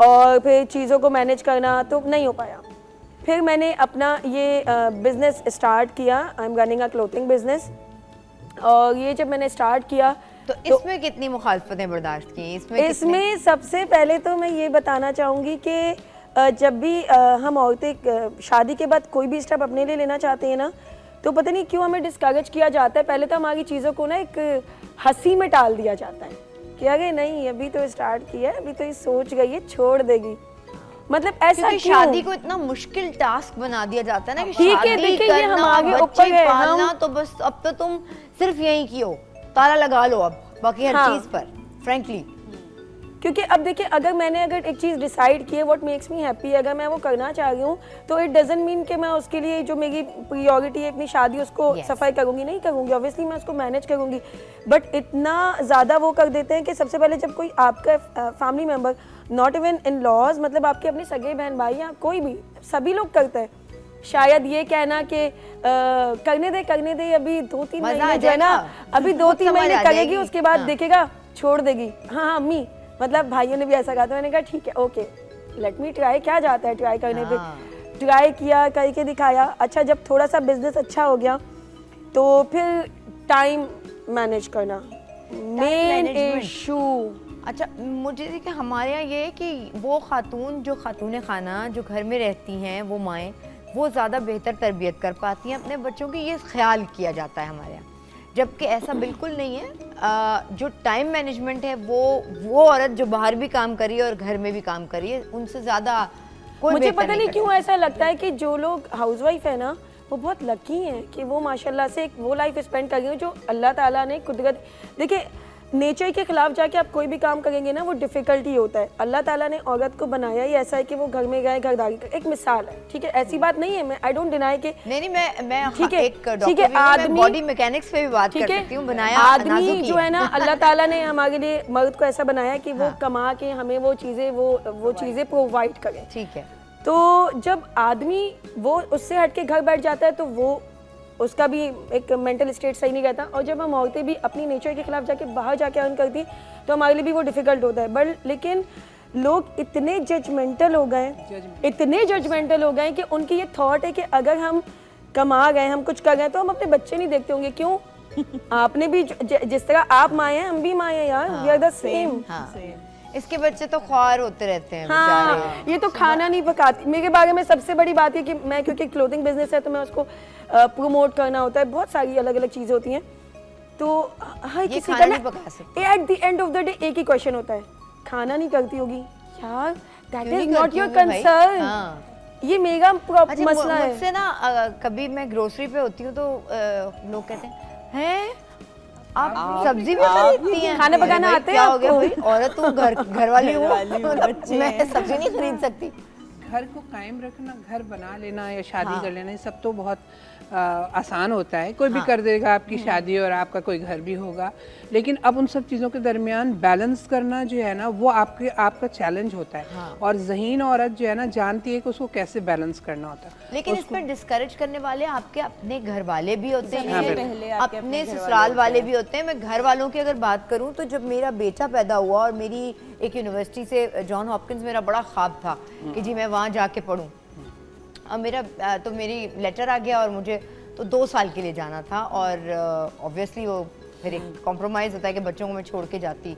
और फिर चीज़ों को मैनेज करना तो नहीं हो पाया। फिर मैंने अपना ये बिज़नेस स्टार्ट किया। I am running a clothing business, और ये जब मैंने स्टार्ट किया तो इसमें कितनी मुखालफतें बर्दाश्त की? इसमें सबसे पहले तो मैं ये बताना चाहूँगी कि जब भी हम औरतें शादी के बाद कोई भी स्टेप अपने लिए लेना चाहते हैं ना, तो पता नहीं क्यों हमें डिस्करेज किया जाता है। पहले तो हमारी चीज़ों को ना एक हंसी में टाल दिया जाता है कि अरे नहीं अभी तो स्टार्ट किया है, अभी तो ये सोच गई है, छोड़ देगी। मतलब ऐसा क्यों? शादी को इतना मुश्किल टास्क बना दिया जाता है ना कि ठीक है, शादी देखिए, ये करना, हमारे ऊपर बच्चे है, पालना, तो बस अब तो तुम सिर्फ यही की हो, ताला लगा लो अब बाकी हर हाँ। चीज पर, फ्रैंकली। क्योंकि अब देखिए, अगर एक चीज़ डिसाइड की है, व्हाट मेक्स मी हैप्पी, अगर मैं वो करना चाह रही हूँ तो इट डजंट मीन कि मैं उसके लिए जो मेरी प्रायोरिटी है अपनी शादी उसको सफाई करूँगी, नहीं करूँगी। ऑब्वियसली मैं उसको मैनेज करूँगी, बट इतना ज़्यादा वो कर देते हैं कि सबसे पहले जब कोई आपका family member, not even in laws, मतलब आपके अपने सगे बहन भाई या कोई भी, सभी लोग करते हैं, शायद ये कहना कि करने दे अभी 2-3 महीने जो है ना, अभी 2-3 महीने करेगी, उसके बाद देखेगा छोड़ देगी। हाँ अम्मी, मतलब भाइयों ने भी ऐसा कहा, तो मैंने कहा ठीक है, ओके लेट मी ट्राई, क्या जाता है ट्राई करने पे। ट्राई किया, करके दिखाया। अच्छा, जब थोड़ा सा बिजनेस अच्छा हो गया तो फिर टाइम मैनेज करना मेन इशू। अच्छा, मुझे देखिए हमारे यहाँ ये है कि वो खातून जो खातून खाना जो घर में रहती हैं, वो माएँ, वो ज़्यादा बेहतर तरबियत कर पाती हैं अपने बच्चों की, ये ख्याल किया जाता है हमारे यहाँ, जबकि ऐसा बिल्कुल नहीं है। जो टाइम मैनेजमेंट है वो औरत जो बाहर भी काम करी है और घर में भी काम करी है, उनसे ज़्यादा कोई मुझे पता नहीं क्यों ऐसा लगता है कि जो लोग हाउसवाइफ है ना, वो बहुत लकी हैं कि वो माशाल्लाह से एक वो लाइफ स्पेंड कर रही हैं जो अल्लाह ताला ने कुदरत। देखिए, नेचर के खिलाफ जाके आप कोई भी काम करेंगे ना, वो डिफिकल्टी होता है। अल्लाह ताला ने औरत को बनाया ही ऐसा है कि वो घर में गए, घरदारी कर, एक मिसाल है, ठीक है, ऐसी बात नहीं है, मैं आई डोंट डिनाई के नहीं, मैं ठीक है, एक डॉक्टर भी हूं, मैं बॉडी मैकेनिक्स पे भी बात कर सकती हूँ। बनाया आदमी जो है ना, अल्लाह ताला ने हमारे लिए मर्द को ऐसा बनाया कि वो कमा के हमें वो चीज़ें प्रोवाइड करें, ठीक है। तो जब आदमी वो उससे हट के घर बैठ जाता है तो वो उसका भी एक मेंटल स्टेट सही नहीं रहता। और जब हम औरतें भी अपनी नेचर के खिलाफ जाके बाहर जाके अर्न करती तो हमारे लिए भी वो डिफ़िकल्ट होता है। बट लेकिन लोग इतने जजमेंटल हो गए कि उनकी ये थॉट है कि अगर हम कमा गए, हम कुछ कर गए, तो हम अपने बच्चे नहीं देखते होंगे। क्यों? आपने भी जिस तरह आप माए हैं, हम भी माए हैं यार, वी आर द सेम। इसके बच्चे तो ख्वार होते रहते हैं हाँ, ये तो खाना नहीं पकाती। मेरे बारे में सबसे बड़ी बात है कि मैं, क्योंकि क्लोथिंग बिजनेस है तो मैं उसको प्रमोट करना होता है, बहुत सारी अलग अलग चीज़ें होती हैं, तो हर किसी का ना at the end of the day एक ही क्वेश्चन होता है, खाना नहीं करती होगी यार, that is not your concern. ये मेरा मसला है। मुझसे ना कभी मैं ग्रोसरी पे होती हूँ तो लोग कहते हैं आप सब्जी भी खरीदती हैं, खाना पकाना आते हैं क्या हो गया भाई, औरत तू घर वाली हो, मैं सब्जी नहीं खरीद सकती। घर को कायम रखना, घर बना लेना या शादी कर लेना, ये सब तो बहुत आसान होता है, कोई भी कर देगा आपकी शादी और आपका कोई घर भी होगा। लेकिन अब उन सब चीज़ों के दरमियान बैलेंस करना जो है ना, वो आपका चैलेंज होता है। और ज़हीन औरत जो है ना, जानती है कि उसको कैसे बैलेंस करना होता है। लेकिन इसमें डिस्करेज करने वाले आपके अपने घर वाले भी होते हैं, अपने ससुराल वाले भी होते हैं। मैं घर वालों की अगर बात करूं तो जब मेरा बेटा पैदा हुआ और मेरी एक यूनिवर्सिटी से, जॉन हॉपकिंस मेरा बड़ा ख्वाब था कि जी मैं वहाँ जाके पढूं, तो मेरी लेटर आ गया और मुझे तो 2 साल के लिए जाना था और ऑब्वियसली वो फिर एक कॉम्प्रोमाइज़ होता है कि बच्चों को मैं छोड़ के जाती।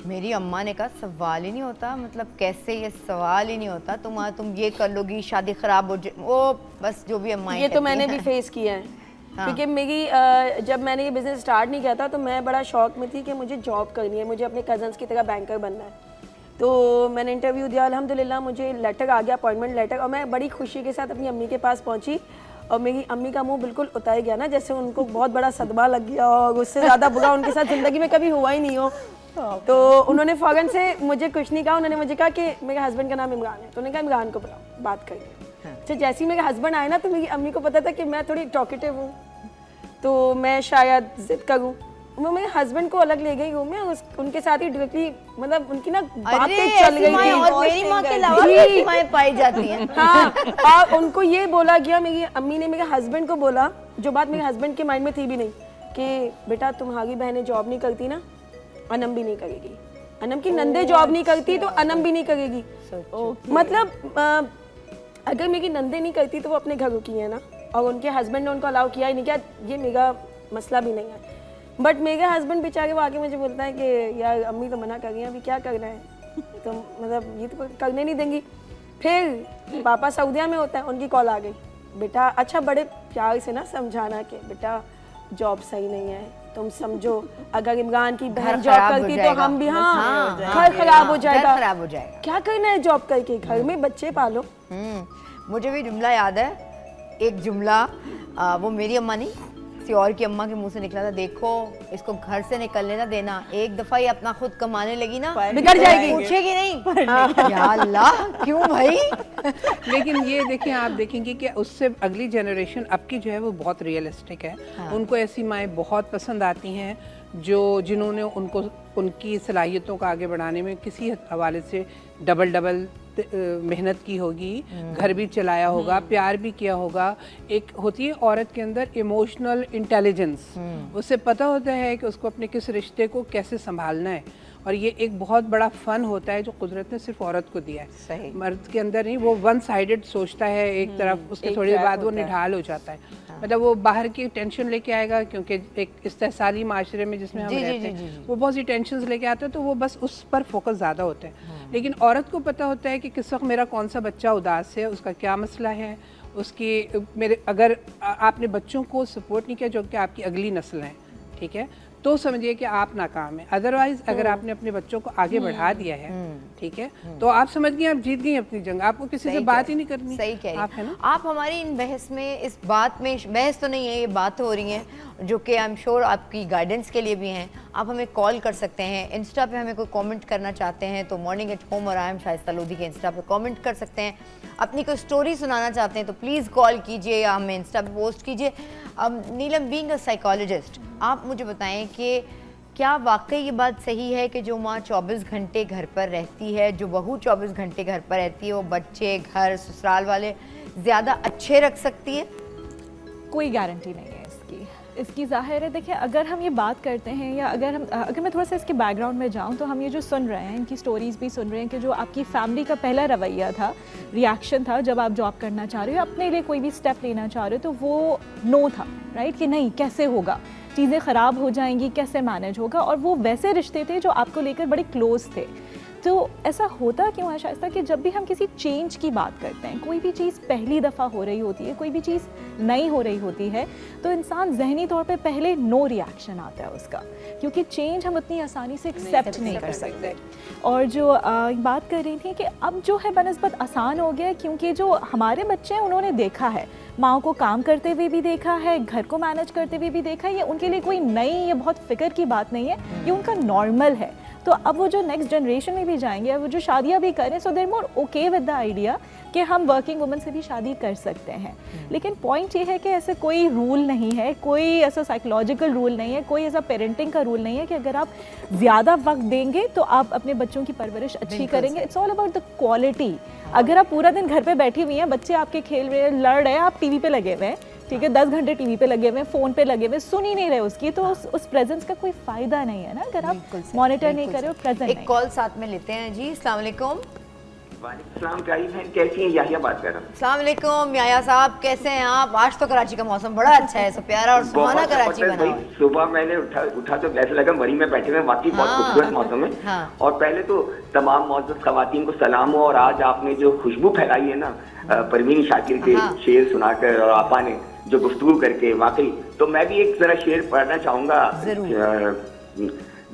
मेरी अम्मा ने कहा सवाल ही नहीं होता, मतलब कैसे, ये सवाल ही नहीं होता, तुम ये कर लोगी, शादी ख़राब हो जाए, वो बस जो भी अम्मा ये तो मैंने भी फेस किया है। हाँ। क्योंकि मेरी जब मैंने ये बिज़नेस स्टार्ट नहीं किया था तो मैं बड़ा शौक में थी कि मुझे जॉब करनी है, मुझे अपने कज़न्स की तरह बैंकर बनना है। तो मैंने इंटरव्यू दिया, अल्हम्दुलिल्लाह मुझे लेटर आ गया, अपॉइंटमेंट लेटर, और मैं बड़ी खुशी के साथ अपनी अम्मी के पास पहुंची और मेरी अम्मी का मुंह बिल्कुल उतार गया ना, जैसे उनको बहुत बड़ा सदमा लग गया और उससे ज़्यादा बुरा उनके साथ ज़िंदगी में कभी हुआ ही नहीं हो। तो उन्होंने फ़ौरन से मुझे कुछ नहीं कहा, उन्होंने मुझे कहा कि मेरे हस्बैंड का नाम इमरान है, तो उन्होंने कहा इमरान को बुलाओ, बात करिए। तो जैसे ही मेरे हस्बैंड आए ना तो मेरी अम्मी को पता था कि मैं थोड़ी टॉकेटिव हूँ, तो मैं शायद जिद करूँ, मैं मेरे हस्बैंड को अलग ले गई रूम में, उनके साथ ही डायरेक्टली, मतलब उनकी ना बातें चल गई थी और मेरी माँ के अलावा भी ऐसी माएँ पाई जाती हैं। हाँ, और उनको ये बोला गया, मेरी अम्मी ने मेरे हस्बैंड को बोला, जो बात मेरे हस्बैंड के माइंड में थी भी नहीं, कि बेटा तुम्हारी बहनें जॉब नहीं करती ना, अनम भी नहीं करेगी, अनम की नंदे जॉब नहीं करती तो अनम भी नहीं करेगी। मतलब अगर मेरी नंदे नहीं करती तो वो अपने घर रुकी है ना, और उनके हस्बैंड ने उनको अलाउ किया ही नहीं, क्या ये मेरा मसला भी नहीं है। बट मेरे हस्बैंड बेचारे वो आके मुझे बोलता है कि यार अम्मी तो मना कर रही हैं, अभी क्या करना है, तो मतलब ये तो करने नहीं देंगी। फिर पापा सऊदिया में होता है, उनकी कॉल आ गई, बेटा अच्छा बड़े प्यार से ना समझाना कि बेटा जॉब सही नहीं है, तुम समझो अगर इमरान की बहन जॉब करती तो हम भी, हाँ घर खराब हो जाएगा, खराब हो जाएगा, क्या करना है जॉब करके, घर में बच्चे पालो। मुझे भी जुमला याद है, एक जुमला वो मेरी अम्मा नहीं, किसी और की अम्मा के मुंह से निकला था, देखो इसको घर से निकलने ना देना, एक दफा ये अपना खुद कमाने लगी ना बिगड़ जाएगी, पूछेगी नहीं। या अल्लाह क्यों भाई। लेकिन ये देखिए, आप देखेंगे कि उससे अगली जनरेशन अब की जो है वो बहुत रियलिस्टिक है। हाँ। उनको ऐसी माएँ बहुत पसंद आती हैं जिन्होंने उनको उनकी सलाहियतों को आगे बढ़ाने में किसी हवाले से डबल मेहनत की होगी, घर भी चलाया होगा, प्यार भी किया होगा। एक होती है औरत के अंदर इमोशनल इंटेलिजेंस, उसे पता होता है कि उसको अपने किस रिश्ते को कैसे संभालना है, और ये एक बहुत बड़ा फन होता है जो कुदरत ने सिर्फ औरत को दिया है। सही। मर्द के अंदर नहीं, वो वन साइडेड सोचता है एक तरफ, उसके थोड़ी देर बाद वो निढाल हो जाता है। मतलब वो बाहर की टेंशन लेके आएगा, क्योंकि एक इस्तेसाली माशरे में जिसमें हम रहते हैं वो बहुत सी टेंशन लेके आता है, तो वो बस उस पर फोकस ज़्यादा होता है। लेकिन औरत को पता होता है कि किस वक्त मेरा कौन सा बच्चा उदास है, उसका क्या मसला है, उसकी मेरे अगर आपने बच्चों को सपोर्ट नहीं किया जो कि आपकी अगली नस्ल है, ठीक है, तो समझिए कि आप नाकाम है। अदरवाइज अगर आपने अपने बच्चों को आगे बढ़ा दिया है, ठीक है, तो आप समझ गए आप जीत गई अपनी जंग, आपको किसी से बात ही नहीं करनी। सही कह रही आप है ना। आप हमारी इन बहस में, इस बात में, बहस तो नहीं है, ये बात हो रही है जो कि आई एम श्योर आपकी गाइडेंस के लिए भी हैं। आप हमें कॉल कर सकते हैं, इंस्टा पे हमें कोई कमेंट करना चाहते हैं तो मॉर्निंग एट होम और आई एम शाइस्ता लोधी के इंस्टा पे कमेंट कर सकते हैं। अपनी कोई स्टोरी सुनाना चाहते हैं तो प्लीज़ कॉल कीजिए या हमें इंस्टा पे पोस्ट कीजिए। अब नीलम, बीइंग अ साइकोलॉजिस्ट, आप मुझे बताएं कि क्या वाकई ये बात सही है कि जो माँ 24 घंटे घर पर रहती है, जो बहू 24 घंटे घर पर रहती है, वो बच्चे, घर, ससुराल वाले ज़्यादा अच्छे रख सकती है? कोई गारंटी नहीं है इसकी ज़ाहिर है। देखिए, अगर हम ये बात करते हैं या अगर मैं थोड़ा सा इसके बैकग्राउंड में जाऊं तो हम ये जो सुन रहे हैं, इनकी स्टोरीज़ भी सुन रहे हैं कि जो आपकी फैमिली का पहला रवैया था, रिएक्शन था जब आप जॉब करना चाह रहे हो, अपने लिए कोई भी स्टेप लेना चाह रहे हो, तो वो नो था, राइट, कि नहीं कैसे होगा, चीज़ें ख़राब हो जाएंगी, कैसे मैनेज होगा। और वो वैसे रिश्ते थे जो आपको लेकर बड़े क्लोज थे। तो ऐसा होता क्यों है शाइस्ता कि जब भी हम किसी चेंज की बात करते हैं, कोई भी चीज़ पहली दफ़ा हो रही होती है, कोई भी चीज़ नई हो रही होती है, तो इंसान जहनी तौर पे पहले नो रिएक्शन आता है उसका, क्योंकि चेंज हम उतनी आसानी से एक्सेप्ट नहीं कर सकते। और जो बात कर रही थी कि अब जो है बनस्बत आसान हो गया है, क्योंकि जो हमारे बच्चे हैं उन्होंने देखा है, माँ को काम करते हुए भी देखा है, घर को मैनेज करते हुए भी देखा है। ये उनके लिए कोई नई, ये बहुत फिक्र की बात नहीं है, ये उनका नॉर्मल है। तो अब वो जो नेक्स्ट जनरेशन में भी जाएंगे, वो जो शादियां भी करें, so there more okay with the idea कि हम वर्किंग वुमन से भी शादी कर सकते हैं। लेकिन पॉइंट ये है कि ऐसे कोई रूल नहीं है, कोई ऐसा साइकोलॉजिकल रूल नहीं है, कोई ऐसा पेरेंटिंग का रूल नहीं है कि अगर आप ज़्यादा वक्त देंगे तो आप अपने बच्चों की परवरिश अच्छी करेंगे। It's all about the quality. अगर आप पूरा दिन घर पे बैठी हुई हैं, बच्चे आपके खेल रहे हैं, लड़ रहे हैं, आप टीवी पे लगे हुए हैं, ठीक है, 10 घंटे टीवी पे लगे हुए हैं, फ़ोन पे लगे हुए, सुन ही नहीं रहे उसकी, तो उस प्रेजेंस का कोई फ़ायदा नहीं है ना, अगर आप मॉनिटर नहीं करें, प्रेजेंट। एक कॉल साथ में लेते हैं जी। अस्सलाम वालेकुम। वालेकुम प्यारी बहन, कैसी हैं? याहिया बात कर रहा हूँ। अस्सलाम वालेकुम याया साहब, कैसे हैं आप? आज तो कराची का मौसम बड़ा अच्छा है, सब प्यारा और सुहाना कराची बना हुआ है। सुबह मैंने उठा तो ऐसा लगा मरी में बैठे हुए, वाकई बहुत खूबसूरत मौसम है। हाँ। और पहले तो तमाम मौजूद खवातीन को सलाम हो, और आज आपने जो खुशबू फैलाई है ना परवीन शाकिर के शेर सुनाकर और आपा ने जो गुफ्तगू करके, वाकई तो मैं भी एक जरा शेर पढ़ना चाहूंगा।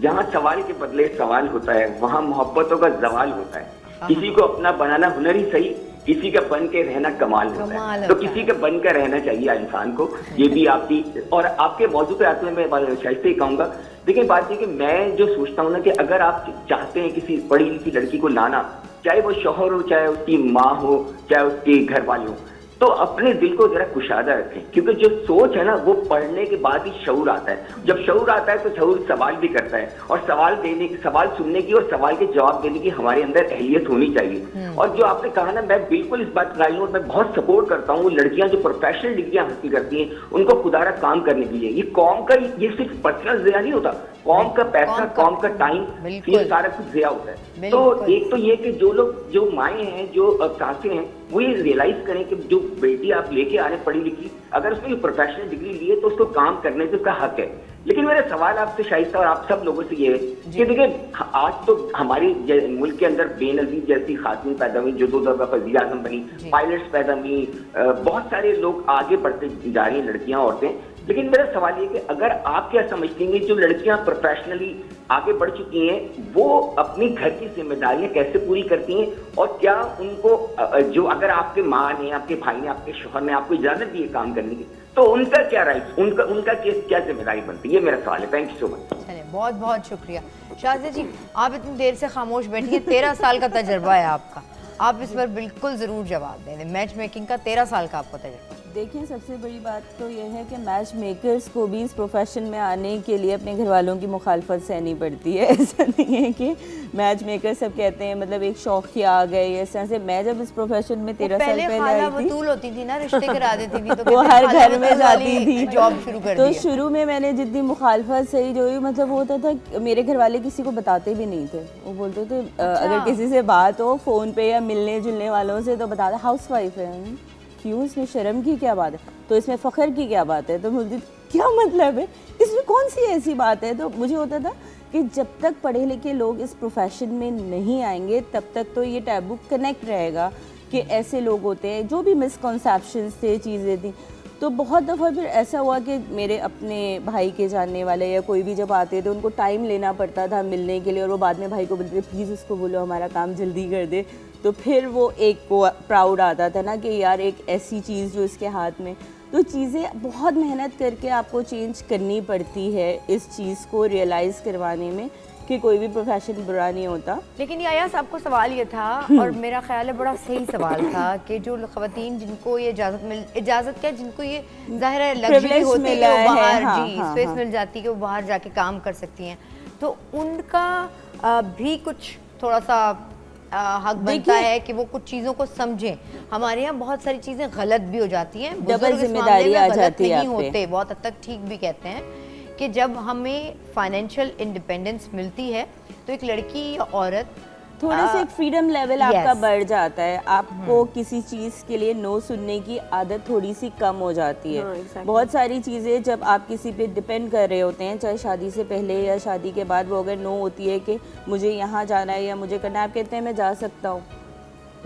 जहाँ सवाल के बदले सवाल होता है वहाँ मोहब्बतों का जवाल होता है। किसी को अपना बनाना हुनर ही सही, किसी का बन के रहना कमाल होता है। तो किसी का बन कर रहना चाहिए इंसान को। ये भी आपकी और आपके मौजू पे आते हुए मैं शायद ही कहूँगा। देखिए बात ये कि मैं जो सोचता हूँ ना कि अगर आप चाहते हैं किसी पढ़ी लिखी लड़की को लाना, चाहे वो शौहर हो, चाहे उसकी माँ हो, चाहे उसके घर वाले हो, तो अपने दिल को जरा कुशादा रखें, क्योंकि जो सोच है ना वो पढ़ने के बाद ही शऊर आता है। जब शऊर आता है तो शऊर सवाल भी करता है, और सवाल सुनने की और सवाल के जवाब देने की हमारे अंदर अहलियत होनी चाहिए। और जो आपने कहा ना, मैं बिल्कुल इस बात राजी हूँ, मैं बहुत सपोर्ट करता हूँ। लड़कियां जो प्रोफेशनल डिग्रियां हासिल करती हैं उनको खुदारा काम करने के लिए, ये कौम का, ये सिर्फ पर्सनल ज़िया नहीं होता, कौम का पैसा, कौम का टाइम, ये सारा कुछ ज़िया होता है। तो एक तो ये कि जो लोग, जो माएँ हैं, जो सासें हैं, वो ये रियलाइज करें कि जो बेटी आप लेके आ रहे पढ़ी लिखी, अगर उसने प्रोफेशनल डिग्री ली है तो उसको काम करने से उसका हक है। लेकिन मेरा सवाल आपसे शाइस्ता और आप सब लोगों से ये है कि देखिए आज तो हमारे मुल्क के अंदर बेनजीर जैसी खातून पैदा हुई जो 2 दफा वज़ीर आज़म बनी, पायलट्स पैदा हुई, बहुत सारे लोग आगे बढ़ते जा रही हैं, लड़कियां, औरतें। लेकिन मेरा सवाल ये कि अगर आप क्या समझती हैं जो लड़कियां प्रोफेशनली आगे बढ़ चुकी हैं वो अपनी घर की जिम्मेदारियां कैसे पूरी करती हैं, और क्या उनको जो अगर आपके माँ ने, आपके भाई ने, आपके शौहर ने आपको इजाजत दी है काम करने की, तो उनका क्या राइट, उनका क्या जिम्मेदारी बनती है? ये मेरा सवाल है। Thank you so much. चलिए, बहुत बहुत शुक्रिया। शाज़िया जी, आप इतनी देर से खामोश बैठी हैं, 13 साल का तजर्बा है आपका, आप इस पर बिल्कुल ज़रूर जवाब दें। मैच मेकिंग का 13 साल का आपका तजर्बा। देखिए, सबसे बड़ी बात तो यह है कि मैच मेकर्स को भी इस प्रोफेशन में आने के लिए अपने घर वालों की मुखालफत सहनी पड़ती है। ऐसा नहीं है कि मैच मेकर सब कहते हैं मतलब एक शौक किया आ गए इस तरह से। मैं जब इस प्रोफेशन में 13 साल पहले आई थी, बतूल होती थी ना, रिश्ते करा देती थी, तो वो हर घर में जाती थी, जॉब शुरू कर तो शुरू में मैंने जितनी मुखालफत सही जो हुई, मतलब वो होता था मेरे घर वाले किसी को बताते भी नहीं थे। वो बोलते थे अगर किसी से बात हो फ़ोन पे या मिलने जुलने वालों से तो बता दे हाउस वाइफ है। क्यों, इसमें शर्म की क्या बात है, तो इसमें फ़ख्र की क्या बात है? तो मुझे क्या मतलब है, इसमें कौन सी ऐसी बात है? तो मुझे होता था कि जब तक पढ़े लिखे लोग इस प्रोफेशन में नहीं आएंगे तब तक तो ये टैबू कनेक्ट रहेगा कि ऐसे लोग होते हैं, जो भी मिसकॉन्सेप्शंस थे, चीज़ें थी। तो बहुत दफ़ा फिर ऐसा हुआ कि मेरे अपने भाई के जानने वाले या कोई भी जब आते थे उनको टाइम लेना पड़ता था मिलने के लिए, और वो बाद में भाई को बोलते थे प्लीज़ उसको बोलो हमारा काम जल्दी कर दे। तो फिर वो एक प्राउड आता था ना कि यार एक ऐसी चीज़ जो इसके हाथ में, तो चीज़ें बहुत मेहनत करके आपको चेंज करनी पड़ती है इस चीज़ को रियलाइज़ करवाने में कि कोई भी प्रोफेशन बुरा नहीं होता। लेकिन याया साहब को सवाल ये था, और मेरा ख्याल है बड़ा सही सवाल था, कि जो ख़वातीन जिनको ये इजाज़त क्या, जिनको ये ज़ाहिर है लग्जरी होती है, वो बाहर स्पेस मिल जाती है कि वो बाहर जाके काम कर सकती हैं, तो उनका भी कुछ थोड़ा सा हक बनता है कि वो कुछ चीज़ों को समझें। हमारे यहाँ बहुत सारी चीज़ें गलत भी हो जाती हैं, डबल जिम्मेदारी आ जाती है, होते बहुत हद तक ठीक भी कहते हैं कि जब हमें फाइनेंशियल इंडिपेंडेंस मिलती है तो एक लड़की या औरत थोड़ा सा एक फ्रीडम लेवल आपका बढ़ जाता है, आपको किसी चीज़ के लिए नो सुनने की आदत थोड़ी सी कम हो जाती है। बहुत सारी चीज़ें जब आप किसी पे डिपेंड कर रहे होते हैं, चाहे शादी से पहले या शादी के बाद, वो अगर नो होती है कि मुझे यहाँ जाना है या मुझे करना है, आप कहते हैं मैं जा सकता हूँ,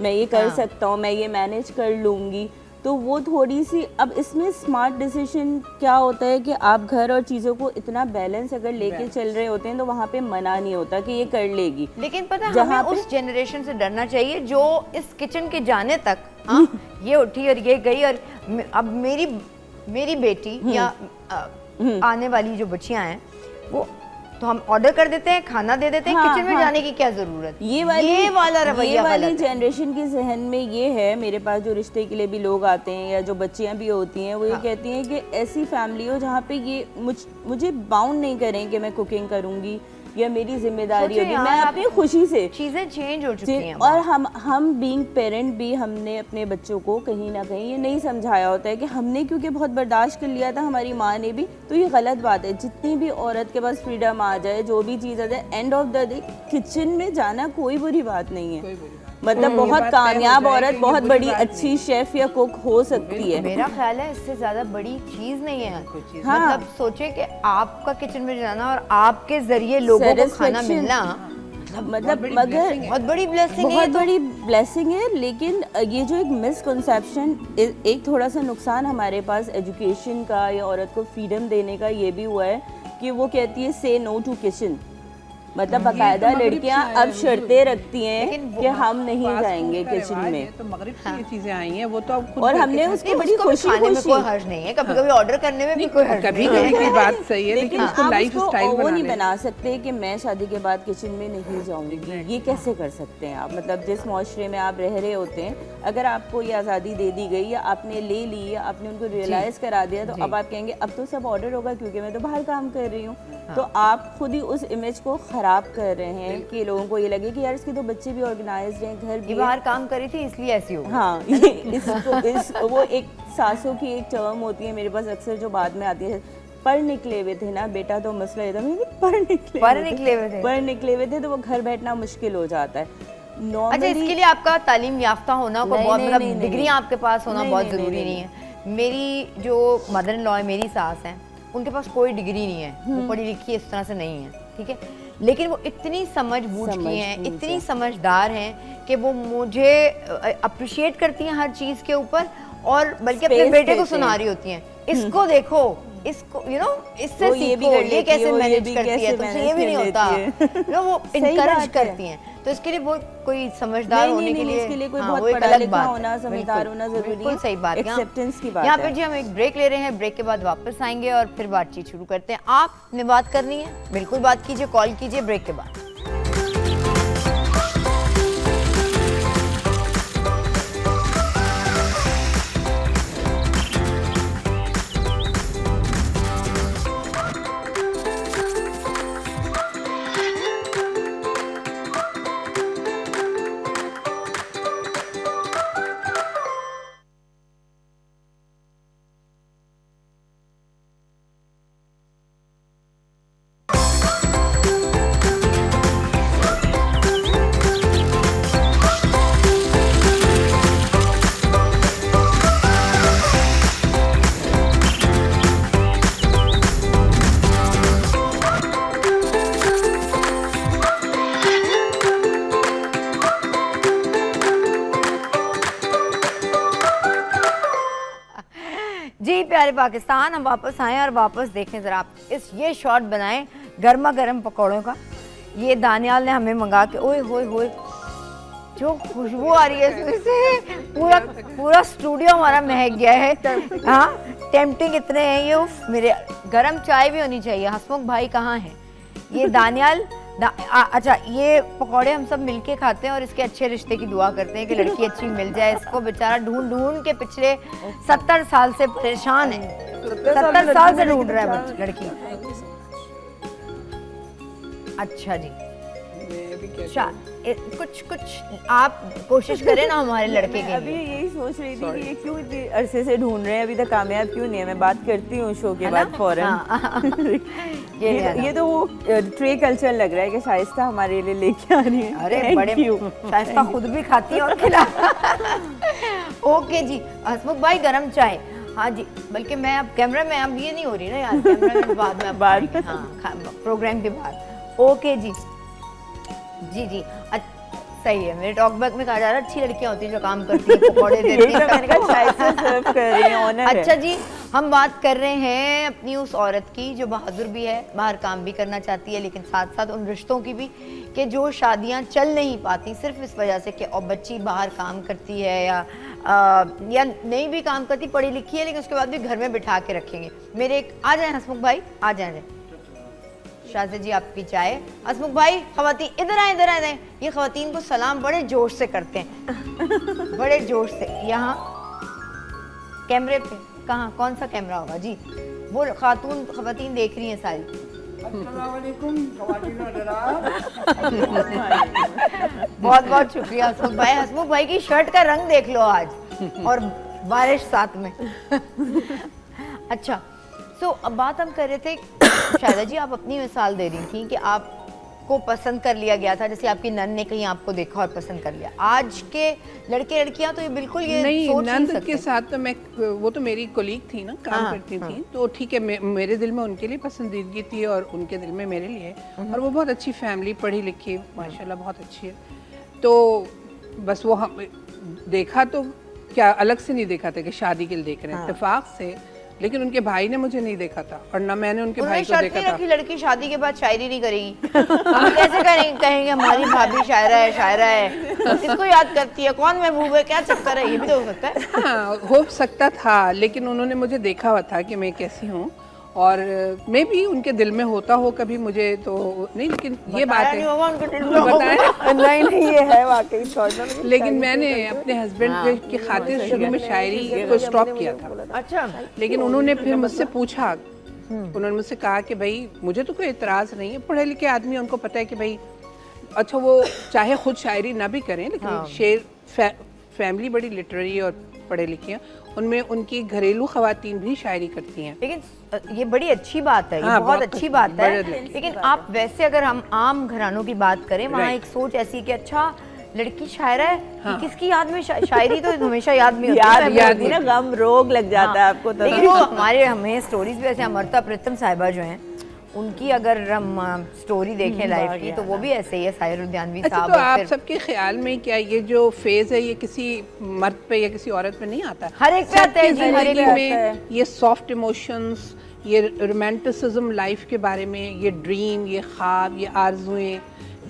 मैं ये कर सकता हूँ, मैं ये मैनेज कर लूँगी, तो वो थोड़ी सी, अब इसमें स्मार्ट डिसीजन क्या होता है कि आप घर और चीज़ों को इतना बैलेंस अगर लेके चल रहे होते हैं तो वहाँ पे मना नहीं होता कि ये कर लेगी। लेकिन पता है हमें उस जनरेशन से डरना चाहिए जो इस किचन के जाने तक ये उठी और ये गई, और अब मेरी बेटी या आने वाली जो बच्चियां हैं वो तो हम ऑर्डर कर देते हैं, खाना दे देते हैं, किचन में जाने की क्या जरूरत। ये वाला रवैया वाली जनरेशन के जहन में ये है। मेरे पास जो रिश्ते के लिए भी लोग आते हैं या जो बच्चियां भी होती हैं वो ये कहती हैं कि ऐसी फैमिली हो जहाँ पे ये मुझे बाउंड नहीं करें कि मैं कुकिंग करूँगी या मेरी जिम्मेदारी होगी, मैं अपनी खुशी से। चीज़ें चेंज हो चुकी हैं, और हम बीइंग पेरेंट भी हमने अपने बच्चों को कहीं ना कहीं ये नहीं समझाया होता है कि हमने क्योंकि बहुत बर्दाश्त कर लिया था, हमारी माँ ने भी, तो ये गलत बात है। जितनी भी औरत के पास फ्रीडम आ जाए, जो भी चीज़ आ जाए, end of the day kitchen में जाना कोई बुरी बात नहीं है। मतलब बहुत कामयाब औरत बहुत बड़ी अच्छी शेफ या कुक हो सकती है। मेरा ख्याल है इससे ज्यादा बड़ी चीज नहीं है। हाँ। मतलब सोचे कि आपका किचन में जाना और आपके जरिए लोगों को खाना Satisfaction। मिलना मतलब मगर बहुत बड़ी ब्लेसिंग है। बहुत बड़ी ब्लेसिंग है। लेकिन ये जो एक मिसकंसेप्शन, एक थोड़ा सा नुकसान हमारे पास एजुकेशन का या औरत को फ्रीडम देने का ये भी हुआ है कि वो कहती है से नो टू किचन। मतलब बाकायदा लड़कियां अब शर्तें रखती हैं कि हम नहीं जाएंगे किचन में। तो मगरिब से ये चीजें आई हैं, वो तो अब खुद और करके हमने खाते उसको बड़ी खुशी खाने में कोई खुशी हर्ज नहीं है, कभी कभी ऑर्डर करने में भी कोई हर्ज कभी नहीं कभी है। की बात सही है, लेकिन उसको आप लाइफ उसको स्टाइल वो नहीं बना बना सकते कि मैं शादी के बाद किचन में नहीं जाऊंगी। ये कैसे कर सकते हैं आप? मतलब जिस माशरे में आप रह रहे होते हैं, अगर आपको ये आज़ादी दे दी गई या आपने ले ली या आपने उनको रियलाइज़ करा दिया, तो अब आप कहेंगे अब तो सब ऑर्डर होगा क्योंकि मैं तो बाहर काम कर रही हूँ। तो आप खुद ही उस इमेज को ख़राब कर रहे हैं कि लोगों को ये लगे कि यार इसके तो बच्चे भी ऑर्गेनाइज्ड हैं, घर ये भी है। बाहर काम करी थी इसलिए ऐसी हो। हाँ, ये वो एक सासों की एक टर्म होती है मेरे पास अक्सर जो बाद में आती है, पढ़ निकले हुए थे ना बेटा, तो मसला ये था पढ़ निकले हुए थे तो वो घर बैठना मुश्किल हो जाता है। अच्छा, इसके लिए आपका तालीम याफ्ता होना को बहुत, मतलब डिग्री आपके पास होना बहुत ज़रूरी नहीं है। मेरी जो मदर इन लॉ है, मेरी सास हैं, उनके पास कोई डिग्री नहीं है, वो पढ़ी लिखी इस तरह से नहीं है, ठीक है, लेकिन वो इतनी समझ बूझ की हैं, इतनी समझदार हैं कि वो मुझे अप्रिशिएट करती हैं हर चीज़ के ऊपर, और बल्कि अपने बेटे को सुना रही होती हैं, इसको देखो, इसको इससे सीखो, ये कैसे मैनेज करती है, तुमसे ये भी नहीं होता, वो इनकरेज करती हैं। तो इसके लिए वो कोई समझदार होने के लिए, इसके लिए कोई हाँ, बहुत वो एक पढ़ा अलग लिखा बात होना, है, समझदार होना जरूरी है। बिल्कुल सही बात है, एक्सेप्टेंस की बात यहाँ है। पे जी हम एक ब्रेक ले रहे हैं, ब्रेक के बाद वापस आएंगे और फिर बातचीत शुरू करते हैं। आपने बात करनी है, बिल्कुल बात कीजिए, कॉल कीजिए ब्रेक के बाद। जी प्यारे पाकिस्तान, हम वापस आए और वापस देखें ज़रा आप ये शॉट बनाएं गर्मा गर्म पकौड़ों का। ये दानियाल ने हमें मंगा के, ओए होए होए जो खुशबू आ रही है इसमें से, पूरा स्टूडियो हमारा महक गया है। हाँ, टेम्पटिंग इतने हैं ये। मेरे गरम चाय भी होनी चाहिए। हसमुख भाई कहाँ हैं? ये दानियाल अच्छा, ये पकौड़े हम सब मिलके खाते हैं और इसके अच्छे रिश्ते की दुआ करते हैं कि लड़की अच्छी मिल जाए। इसको बेचारा ढूंढ ढूंढ के पिछले 70 साल से परेशान है, 70 साल से ढूंढ रहा है लड़की। अच्छा जी, कुछ आप कोशिश करें ना हमारे लड़के के अभी लिए। यही सोच रही थी कि ये क्यों इतने अरसे से ढूंढ रहे हैं, अभी तक कामयाब क्यों नहीं है। मैं बात करती हूँ शो के बाद फौरन। हाँ। ये तो वो ट्रे कल्चर लग रहा है कि शाइस्ता हमारे लिए लेके आ रही है। अरे बड़े शाइस्ता खुद भी खाती है और खिला। ओके जी, हसमुख भाई गरम चाय। हाँ जी, बल्कि मैं अब कैमरा में, अब ये नहीं हो रही ना यार, कैमरा में बाद में बाद में। हाँ, प्रोग्राम के बाद। ओके जी जी जी, सही है। मेरे टॉक बैक में कहा जा रहा है अच्छी लड़कियां होती हैं जो काम करती हैं, पकौड़े देती हैं। मैंने कहा शाइस्ता सर्व कर रही है, ऑनर है। अच्छा जी, हम बात कर रहे हैं अपनी उस औरत की जो बहादुर भी है, बाहर काम भी करना चाहती है, लेकिन साथ साथ उन रिश्तों की भी कि जो शादियां चल नहीं पाती सिर्फ इस वजह से कि और बच्ची बाहर काम करती है या नहीं भी काम करती, पढ़ी लिखी है, लेकिन उसके बाद भी घर में बिठा के रखेंगे। मेरे एक आ जाए हसमुख भाई, आ जाए शाहज़द जी आपकी चाय। हसमुख भाई, खवातीन इधर आए, इधर आए। ये खवातीन को सलाम बड़े जोश से करते हैं, बड़े जोश से। यहाँ कैमरे पे कहाँ, कौन सा कैमरा होगा जी? वो खवातीन देख रही हैं सारी। बहुत बहुत शुक्रिया हसमुख भाई। हसमुख भाई की शर्ट का रंग देख लो आज, और बारिश साथ में। अच्छा, तो अब बात हम कर रहे थे, शायद जी आप अपनी मिसाल दे रही थी कि आप को पसंद कर लिया गया था, जैसे आपकी नंद ने कहीं आपको देखा और पसंद कर लिया। आज के लड़के लड़कियां तो ये बिल्कुल ये नहीं, सोच नहीं नंद सकते। के साथ तो मैं, वो तो मेरी कोलीग थी ना, काम करती थी, तो ठीक है, मेरे दिल में उनके लिए पसंदीदगी थी और उनके दिल में मेरे लिए। और वो बहुत अच्छी फैमिली, पढ़ी लिखी, माशाल्लाह बहुत अच्छी है। तो बस वो हम देखा तो क्या अलग से नहीं देखा था कि शादी के लिए देख रहे हैं, इत्तेफाक से। लेकिन उनके भाई ने मुझे नहीं देखा था और ना मैंने उनके भाई को देखा था। लड़की शादी के बाद शायरी नहीं करेगी। हम कैसे कहेंगे हमारी भाभी शायरा है, शायरा है, किसको याद करती है, कौन महबूब है, क्या चक्कर है, ये भी तो हो सकता है। हाँ, हो सकता था, लेकिन उन्होंने मुझे देखा हुआ था कि मैं कैसी हूँ, और मैं भी उनके दिल में होता हो कभी, मुझे तो नहीं, लेकिन ये बात है बताया नहीं ये है वाकई छोड़ना। लेकिन मैंने अपने हस्बैंड की खातिर शुरू में शायरी को स्टॉप किया था। अच्छा, लेकिन उन्होंने फिर मुझसे पूछा, उन्होंने मुझसे कहा कि भाई मुझे तो कोई इतराज़ नहीं है, पढ़े लिखे आदमी, उनको पता है कि भाई अच्छा वो चाहे खुद शायरी ना भी करें, लेकिन शेर फैमिली बड़ी लिटरेरी और पढ़े लिखे हैं, उनमें उनकी घरेलू खवातीन भी शायरी करती हैं। लेकिन ये बड़ी अच्छी बात है, ये हाँ, बहुत अच्छी बात है। बड़ी लेकिन आप वैसे अगर हम आम घरानों की बात करें, वहाँ एक सोच ऐसी कि अच्छा लड़की शायरा है, हाँ। किसकी याद में शायरी तो हमेशा याद में होती याद है। याद ना, गम रोग लग जाता है आपको तो। लेकिन वो हमारे हमें स्टोरीज भी ऐसे, अमृता प्रीतम साहिबा जो हैं, उनकी अगर हम स्टोरी देखें लाइफ की, तो वो भी ऐसे ही है, साहिर उद्यानवी अच्छा, साहब। तो और आप फिर सबके ख्याल में क्या ये जो फेज है, ये किसी मर्द पे या किसी औरत पे नहीं आता? हर एक पे आता है जी, हर एक जिंदगी पे में ये सॉफ्ट इमोशंस, ये रोमांटिसिज्म लाइफ के बारे में, ये ड्रीम, ये ख्वाब, ये आरजुएं,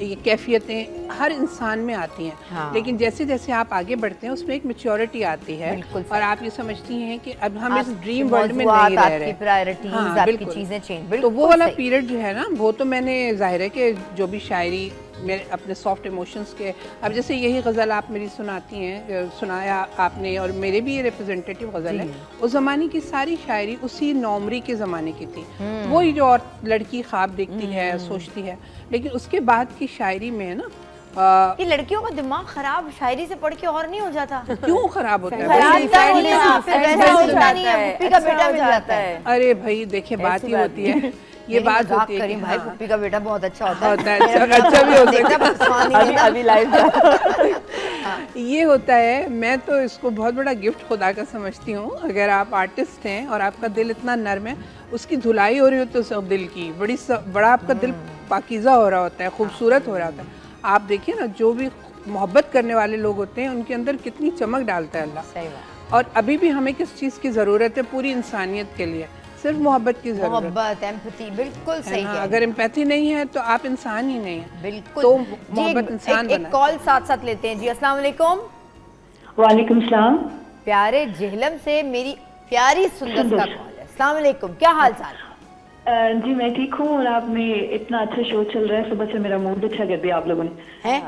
ये कैफियतें हर इंसान में आती हैं। हाँ। लेकिन जैसे जैसे आप आगे बढ़ते हैं, उसमें एक मैच्योरिटी आती है, बिल्कुल और आप ये समझती हैं कि अब हम इस आपके ड्रीम वर्ल्ड में मौज़ूआत, नहीं रह आपकी रहे। प्रायोरिटीज, आपकी बिल्कुल। चीजें चेंज, तो बिल्कुल वो वाला सही। पीरियड जो है ना, वो तो मैंने जाहिर है कि जो भी शायरी मेरे अपने सॉफ्ट इमोशंस के, अब जैसे यही गज़ल आप मेरी सुनाती हैं, सुनाया आपने, और मेरे भी ये रिप्रेजेंटेटिव गज़ल है, उस ज़माने की सारी शायरी उसी नौमरी के ज़माने की थी। वही जो और लड़की ख्वाब देखती है, सोचती है, लेकिन उसके बाद की शायरी में है ना, ये लड़कियों का दिमाग खराब शायरी से पढ़ के और नहीं हो जाता? क्यों खराब होता है? खराब भाई, तो होने से फिर वैसा होता नहीं है, पुप्पी का बेटा मिल जाता है। अरे भाई देखिए, बात ही होती है, ये बात होती है कि भाई, हाँ, पुप्पी का बेटा बहुत अच्छा होता है। होता है, अच्छा भी हो सकता है। अभी लाइव ये होता है। मैं तो इसको बहुत बड़ा गिफ्ट खुदा का समझती हूँ। अगर आप आर्टिस्ट हैं और आपका दिल इतना नर्म है, उसकी धुलाई हो रही हो तो सब दिल की बड़ा आपका दिल पाकीज़ा हो रहा होता है, खूबसूरत हो रहा होता है। आप देखिए ना, जो भी मोहब्बत करने वाले लोग होते हैं, उनके अंदर कितनी चमक डालता है अल्लाह। सही बात। और अभी भी हमें किस चीज़ की ज़रूरत है? पूरी इंसानियत के लिए सिर्फ मोहब्बत की ज़रूरत है। मोहब्बत, एम्पैथी, बिल्कुल सही हाँ, है। अगर एम्पैथी नहीं है तो आप इंसान ही नहीं है। बिल्कुल। तो जी, मोहब्बत इंसान एक कॉल साथ साथ लेते हैं जी। अस्सलाम वालेकुम। वालेकुम सलाम। प्यारे जेहलम से मेरी प्यारी सुंदर का कॉल है। अस्सलाम वालेकुम, क्या हाल चाल? जी मैं ठीक हूँ, और आपने इतना अच्छा शो चल रहा है, सुबह से मेरा मूड अच्छा कर दिया आप लोगों ने। हैं?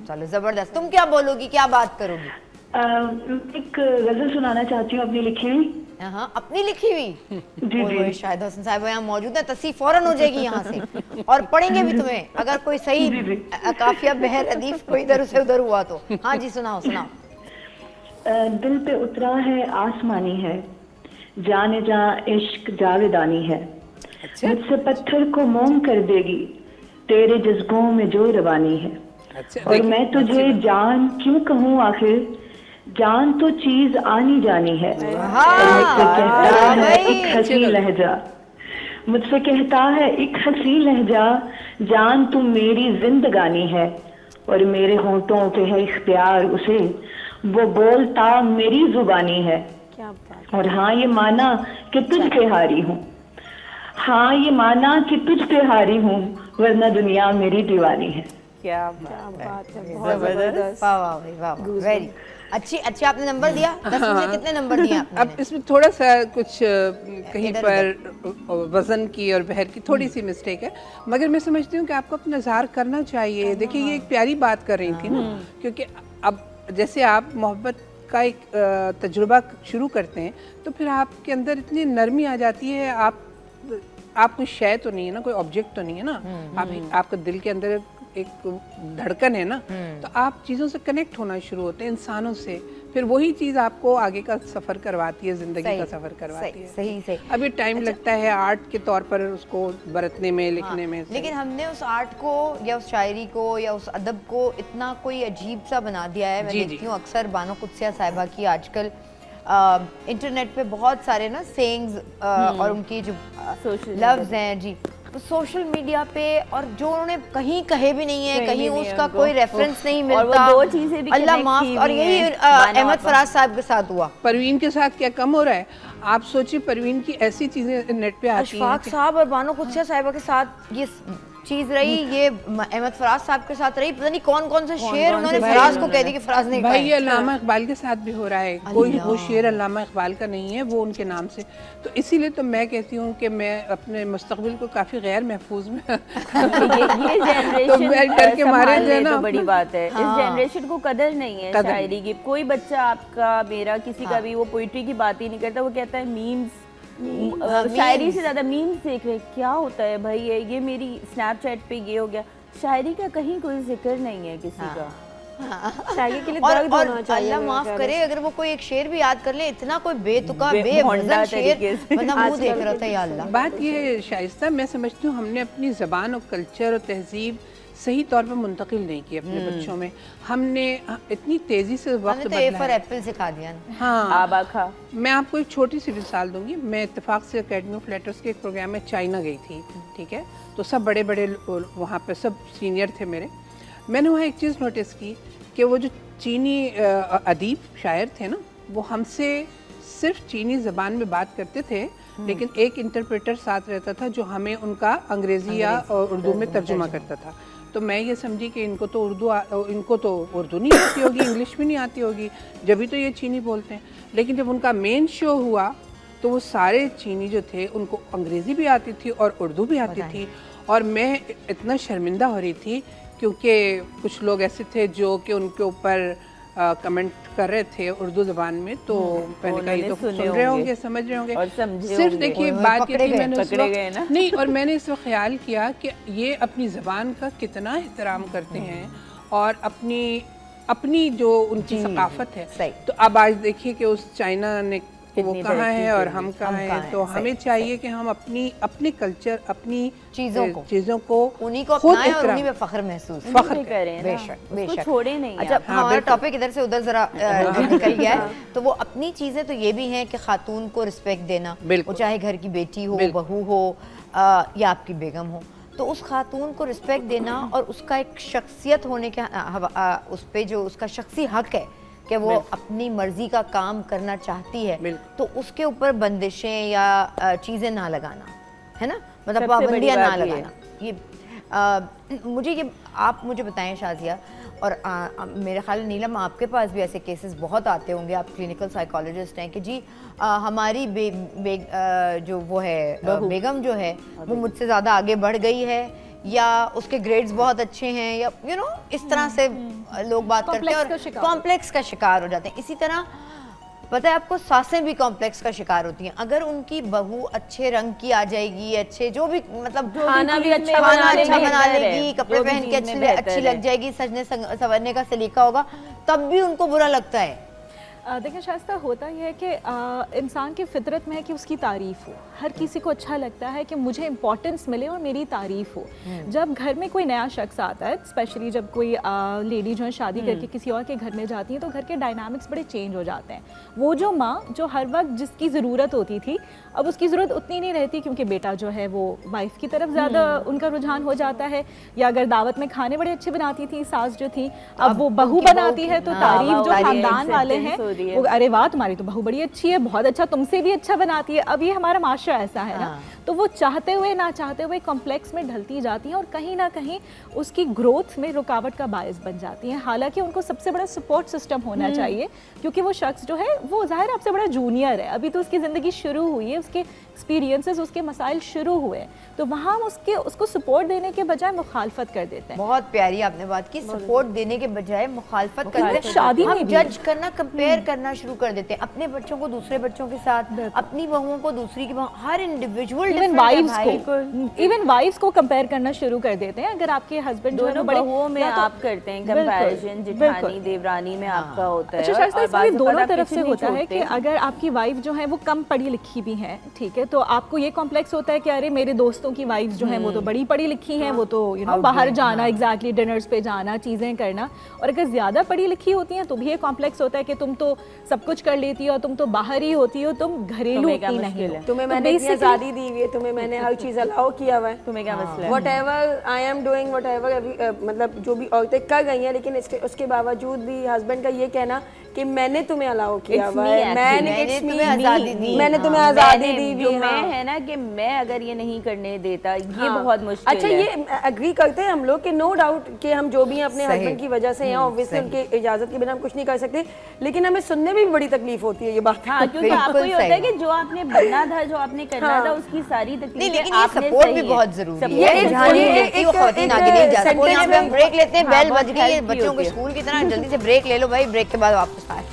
चलो जबरदस्त। तुम क्या बोलोगी, क्या बात करोगी? एक गजल सुनाना चाहती हूँ अपनी लिखी हुई। हाँ, अपनी लिखी हुई? जी जी। शायद हसन साहब यहाँ मौजूद है, तस्वीर फौरन हो जाएगी यहाँ से, और पढ़ेंगे भी तुम्हें, अगर कोई सही काफिया बहर अदीफ कोई इधर से उधर हुआ तो। हाँ जी, सुनाओ सुनाओ। दिल पे उतरा है आसमानी है, जाने जा इश्क जावेदानी है। मुझसे पत्थर को मोम कर देगी, तेरे जज्बों में जो रवानी है। और मैं तुझे जान क्यों कहूँ आखिर, जान तो चीज आनी जानी है। मुझसे कहता है एक हसी लहजा, मुझसे कहता है एक हसी लहजा, जान तू मेरी जिंदगानी है। और मेरे होंठों पे है इख्तियार उसे, वो बोलता मेरी जुबानी है। और हाँ ये माना कि तुझ पे हारी हूँ, हाँ ये माना कि तुझ पे हारी हूँ, वरना दुनिया मेरी दीवानी है। क्या बात है, बहुत जबरदस्त। वाह वाह भाई, वाह वाह, वेरी अच्छी। अच्छा, आपने नंबर दिया? 10 में से कितने नंबर दिए आपने? अब इसमें थोड़ा सा कुछ कहीं पर वजन की और बहर की थोड़ी सी मिस्टेक है, मगर मैं समझती हूँ कि आपको अपना इज़हार करना चाहिए। देखिए, ये एक प्यारी बात कर रही थी ना, क्योंकि अब जैसे आप मोहब्बत का एक तजुर्बा शुरू करते हैं, तो फिर आपके अंदर इतनी नरमी आ जाती है। आप कोई शय तो नहीं है ना, कोई ऑब्जेक्ट तो नहीं है ना, आपका दिल के अंदर एक धड़कन है ना, तो आप चीज़ों से कनेक्ट होना शुरू होते हैं, इंसानों से। फिर वही चीज़ आपको आगे का सफ़र करवाती है, ज़िंदगी का सफ़र करवाती है। सही। अभी टाइम लगता है आर्ट के तौर पर उसको बरतने में, लिखने में। लेकिन हमने उस आर्ट को या उस शायरी को या उस अदब को इतना कोई अजीब सा बना दिया है। मैं देखती हूँ अक्सर बानो कुद्सिया साहिबा की आजकल इंटरनेट पे बहुत सारे ना सेइंग्स और उनकी जो लफ्ज हैं जी, तो सोशल मीडिया पे, और जो उन्होंने कहीं कहे भी नहीं है, कहीं उसका कोई रेफरेंस नहीं मिलता। और वो 2 चीजें भी अल्लाह माफ। और यही अहमद फराज साहब के साथ हुआ। परवीन के साथ क्या कम हो रहा है? आप सोचिए, परवीन की ऐसी चीजें नेट पे आती हैं। अशफाक साहब और बानो कुद्सिया साहिबा के साथ ये चीज रही, ये अहमद फराज साहब के साथ रही, पता नहीं कौन कौन से शेर उन्होंने फराज को कह दी कि फराज नहीं भाई, ये अल्लामा इकबाल के साथ भी हो रहा है। कोई वो शेर अल्लामा इकबाल का नहीं है, वो उनके नाम से। तो इसीलिए तो मैं कहती हूँ कि मैं अपने मुस्तकबिल को काफी गैर महफूज में ये जनरेशन तो मैं डर के मारे जो है ना, तो बड़ी बात है। इस जनरेशन को कदर नहीं है शायरी की। कोई बच्चा आपका, मेरा, किसी का भी वो पोइट्री की बात ही नहीं करता। वो कहता है मीम्स, शायरी से ज्यादा मीम्स देख रहे। क्या होता है भाई? ये मेरी स्नैपचैट पे ये हो गया। शायरी का कहीं कोई जिक्र नहीं है किसी का। शायरी के लिए और दर्द होना चाहिए। अल्लाह माफ करे अगर वो कोई एक शेर भी याद कर ले, इतना कोई बेतुका बेवजन शेर, मतलब मुंह देख रहा था या अल्लाह। बात ये है शाइस्ता, मैं समझती हूँ हमने अपनी ज़बान और कल्चर और तहजीब सही तौर पर मुंतकिल नहीं की अपने बच्चों में। हमने इतनी तेज़ी से वक्त बदला फॉर एप्पल सिखा दिया। हाँ, आबा खा। मैं आपको एक छोटी सी मिसाल दूंगी। मैं इत्तेफाक से एकेडमी ऑफ लेटर्स के एक प्रोग्राम में चाइना गई थी, ठीक है? तो सब बड़े बड़े वहाँ पे सब सीनियर थे मेरे। मैंने वहाँ एक चीज़ नोटिस की कि वो जो चीनी अदीब शायर थे ना, वो हमसे सिर्फ चीनी ज़बान में बात करते थे, लेकिन एक इंटरप्रेटर साथ रहता था जो हमें उनका अंग्रेज़ी या उर्दू में तर्जुमा करता था। तो मैं ये समझी कि इनको तो उर्दू नहीं आती होगी, इंग्लिश भी नहीं आती होगी, जब भी तो ये चीनी बोलते हैं। लेकिन जब उनका मेन शो हुआ तो वो सारे चीनी जो थे उनको अंग्रेज़ी भी आती थी और उर्दू भी आती थी। और मैं इतना शर्मिंदा हो रही थी क्योंकि कुछ लोग ऐसे थे जो कि उनके ऊपर कमेंट कर रहे थे उर्दू ज़बान में। तो मैंने कहा ये तो सुन रहे होंगे, समझ रहे होंगे, और समझे सिर्फ देखिए बात ये थी, मैंने पकड़े गए ना नहीं, और मैंने इस वक्त ख्याल किया कि ये अपनी ज़बान का कितना एहतराम करते हैं और अपनी जो उनकी सकाफत है। तो अब आज देखिए कि उस चाइना ने वो कहाँ है और हम कहाँ हैं। तो हमें चाहिए कि हम अपने कल्चर, अपनी चीज़ों को उन्हीं को अपनाएं और उन्हीं में फख्र महसूस करें। बेशक छोड़े नहीं। अच्छा, हमारा टॉपिक इधर से उधर जरा निकल गया है। तो वो अपनी चीज़ें तो ये भी हैं कि खातून को रिस्पेक्ट देना, वो चाहे घर की बेटी हो, बहू हो या आपकी बेगम हो, तो उस खातून को रिस्पेक्ट देना और उसका एक शख्सियत होने के उस पर जो उसका शख्सी हक है कि वो अपनी मर्जी का काम करना चाहती है, तो उसके ऊपर बंदिशें या चीज़ें ना लगाना, है ना, मतलब पाबंदियाँ ना लगाना। ये मुझे ये आप मुझे बताएं शाजिया, और मेरे ख्याल नीलम आपके पास भी ऐसे केसेस बहुत आते होंगे, आप क्लिनिकल साइकोलॉजिस्ट हैं, कि जी हमारी जो वो है बेगम जो है वो मुझसे ज़्यादा आगे बढ़ गई है, या उसके ग्रेड्स बहुत अच्छे हैं, या इस तरह से लोग बात करते हैं और कॉम्प्लेक्स का शिकार हो जाते हैं। इसी तरह पता है आपको, सासें भी कॉम्प्लेक्स का शिकार होती हैं। अगर उनकी बहू अच्छे रंग की आ जाएगी, अच्छे जो भी मतलब खाना भी अच्छा बना लेगी, कपड़े पहन के अच्छी लग जाएगी, सजने संवरने का सलीका होगा, तब भी उनको बुरा लगता है। देखिए शाइस्ता, होता यह है कि इंसान की फितरत में है कि उसकी तारीफ़ हो। हर किसी को अच्छा लगता है कि मुझे इम्पोर्टेंस मिले और मेरी तारीफ़ हो। जब घर में कोई नया शख्स आता है, स्पेशली जब कोई लेडी जो है शादी करके किसी और के घर में जाती है, तो घर के डायनामिक्स बड़े चेंज हो जाते हैं। वो जो माँ जो हर वक्त जिसकी ज़रूरत होती थी, अब उसकी ज़रूरत उतनी नहीं रहती, क्योंकि बेटा जो है वो वाइफ की तरफ ज़्यादा उनका रुझान हो जाता है। या अगर दावत में खाने बड़े अच्छे बनाती थी सास जो थी, अब वो बहू बनाती है, तो तारीफ़ जो खानदान वाले हैं वो, अरे वाह तुम्हारी तो बहू बड़ी अच्छी है, बहुत अच्छा, तुमसे भी अच्छा बनाती है। अब ये हमारा माशरा ऐसा है ना, तो वो चाहते हुए ना चाहते हुए कॉम्प्लेक्स में ढलती जाती हैं और कहीं ना कहीं उसकी ग्रोथ में रुकावट का बायस बन जाती हैं। हालांकि उनको सबसे बड़ा सपोर्ट सिस्टम होना चाहिए, क्योंकि वो शख्स जो है वो ज़ाहिर आपसे बड़ा जूनियर है, अभी तो उसकी ज़िंदगी शुरू हुई है, उसके एक्सपीरियंसेस, उसके मसाइल शुरू हुए, तो वहाँ उसको सपोर्ट देने के बजाय मुखालफत कर देते हैं। बहुत प्यारी आपने बात की, सपोर्ट देने के बजाय मुखालफत करते हैं। शादी हम जज करना, कंपेयर करना शुरू कर देते हैं, अपने बच्चों को दूसरे बच्चों के साथ, अपनी बहुओं को दूसरी की बहू, हर इंडिविजुअल इवन वाइफ्स को कंपेयर करना शुरू कर देते हैं। अगर आपके हस्बैंड जो है दोनों बड़े बहुओं में आप करते हैं कंपैरिजन, जेठानी देवरानी में आपका होता है। अच्छा शायद इसमें दोनों तरफ से होता है कि अगर आपकी वाइफ जो है वो कम पढ़ी लिखी भी है, ठीक है, तो आपको ये कॉम्प्लेक्स होता है कि अरे मेरे दोस्तों की वाइफ जो है वो तो बड़ी पढ़ी लिखी हैं, वो तो यू नो बाहर जाना, एग्जैक्टली डिनर्स पे जाना, चीज़ें करना। और अगर ज़्यादा पढ़ी लिखी होती हैं तो भी ये कॉम्प्लेक्स होता है कि तुम तो सब कुछ कर लेती हो, और तुम तो बाहर ही होती हो, तुम घरेलू होती नहीं हो। तुम्हें मैंने इतनी आज़ादी दी हुई है, तुम्हें मैंने हर चीज़ अलाउ किया हुआ है, तुम्हें क्या मसला है? Whatever I am doing, whatever मतलब जो भी औरतें कर गई हैं, लेकिन उसके बावजूद भी हस्बैंड का ये कहना कि मैंने तुम्हें अलाउ किया हुआ है, मैंने तुम्हें आज़ादी दी, मैंने तुम्हें आज़ादी दी जो मैं है ना कि मैं अगर ये नहीं करने देता, ये बहुत मुश्किल अच्छा, ये एग्री करते हैं हम लोग कि नो डाउट कि हम जो भी हैं अपने हस्बैंड की वजह से यहाँ ऑब्वियसली उनके इजाजत के बिना हम कुछ नहीं कर सकते, लेकिन हमें सुनने में भी बड़ी तकलीफ होती है ये बात। हाँ, क्योंकि आपको ये होता है कि जो आपने बनना था, जो आपने करना था, उसकी सारी तकलीफ, लेकिन ये सपोर्ट भी बहुत जरूरी है। खवातीन आगे नहीं जा सकती। यहाँ पे हम ब्रेक लेते हैं, बेल बज गई है बच्चों के स्कूल की तरह, जल्दी से ब्रेक ले लो भाई, ब्रेक के बाद वापस आए।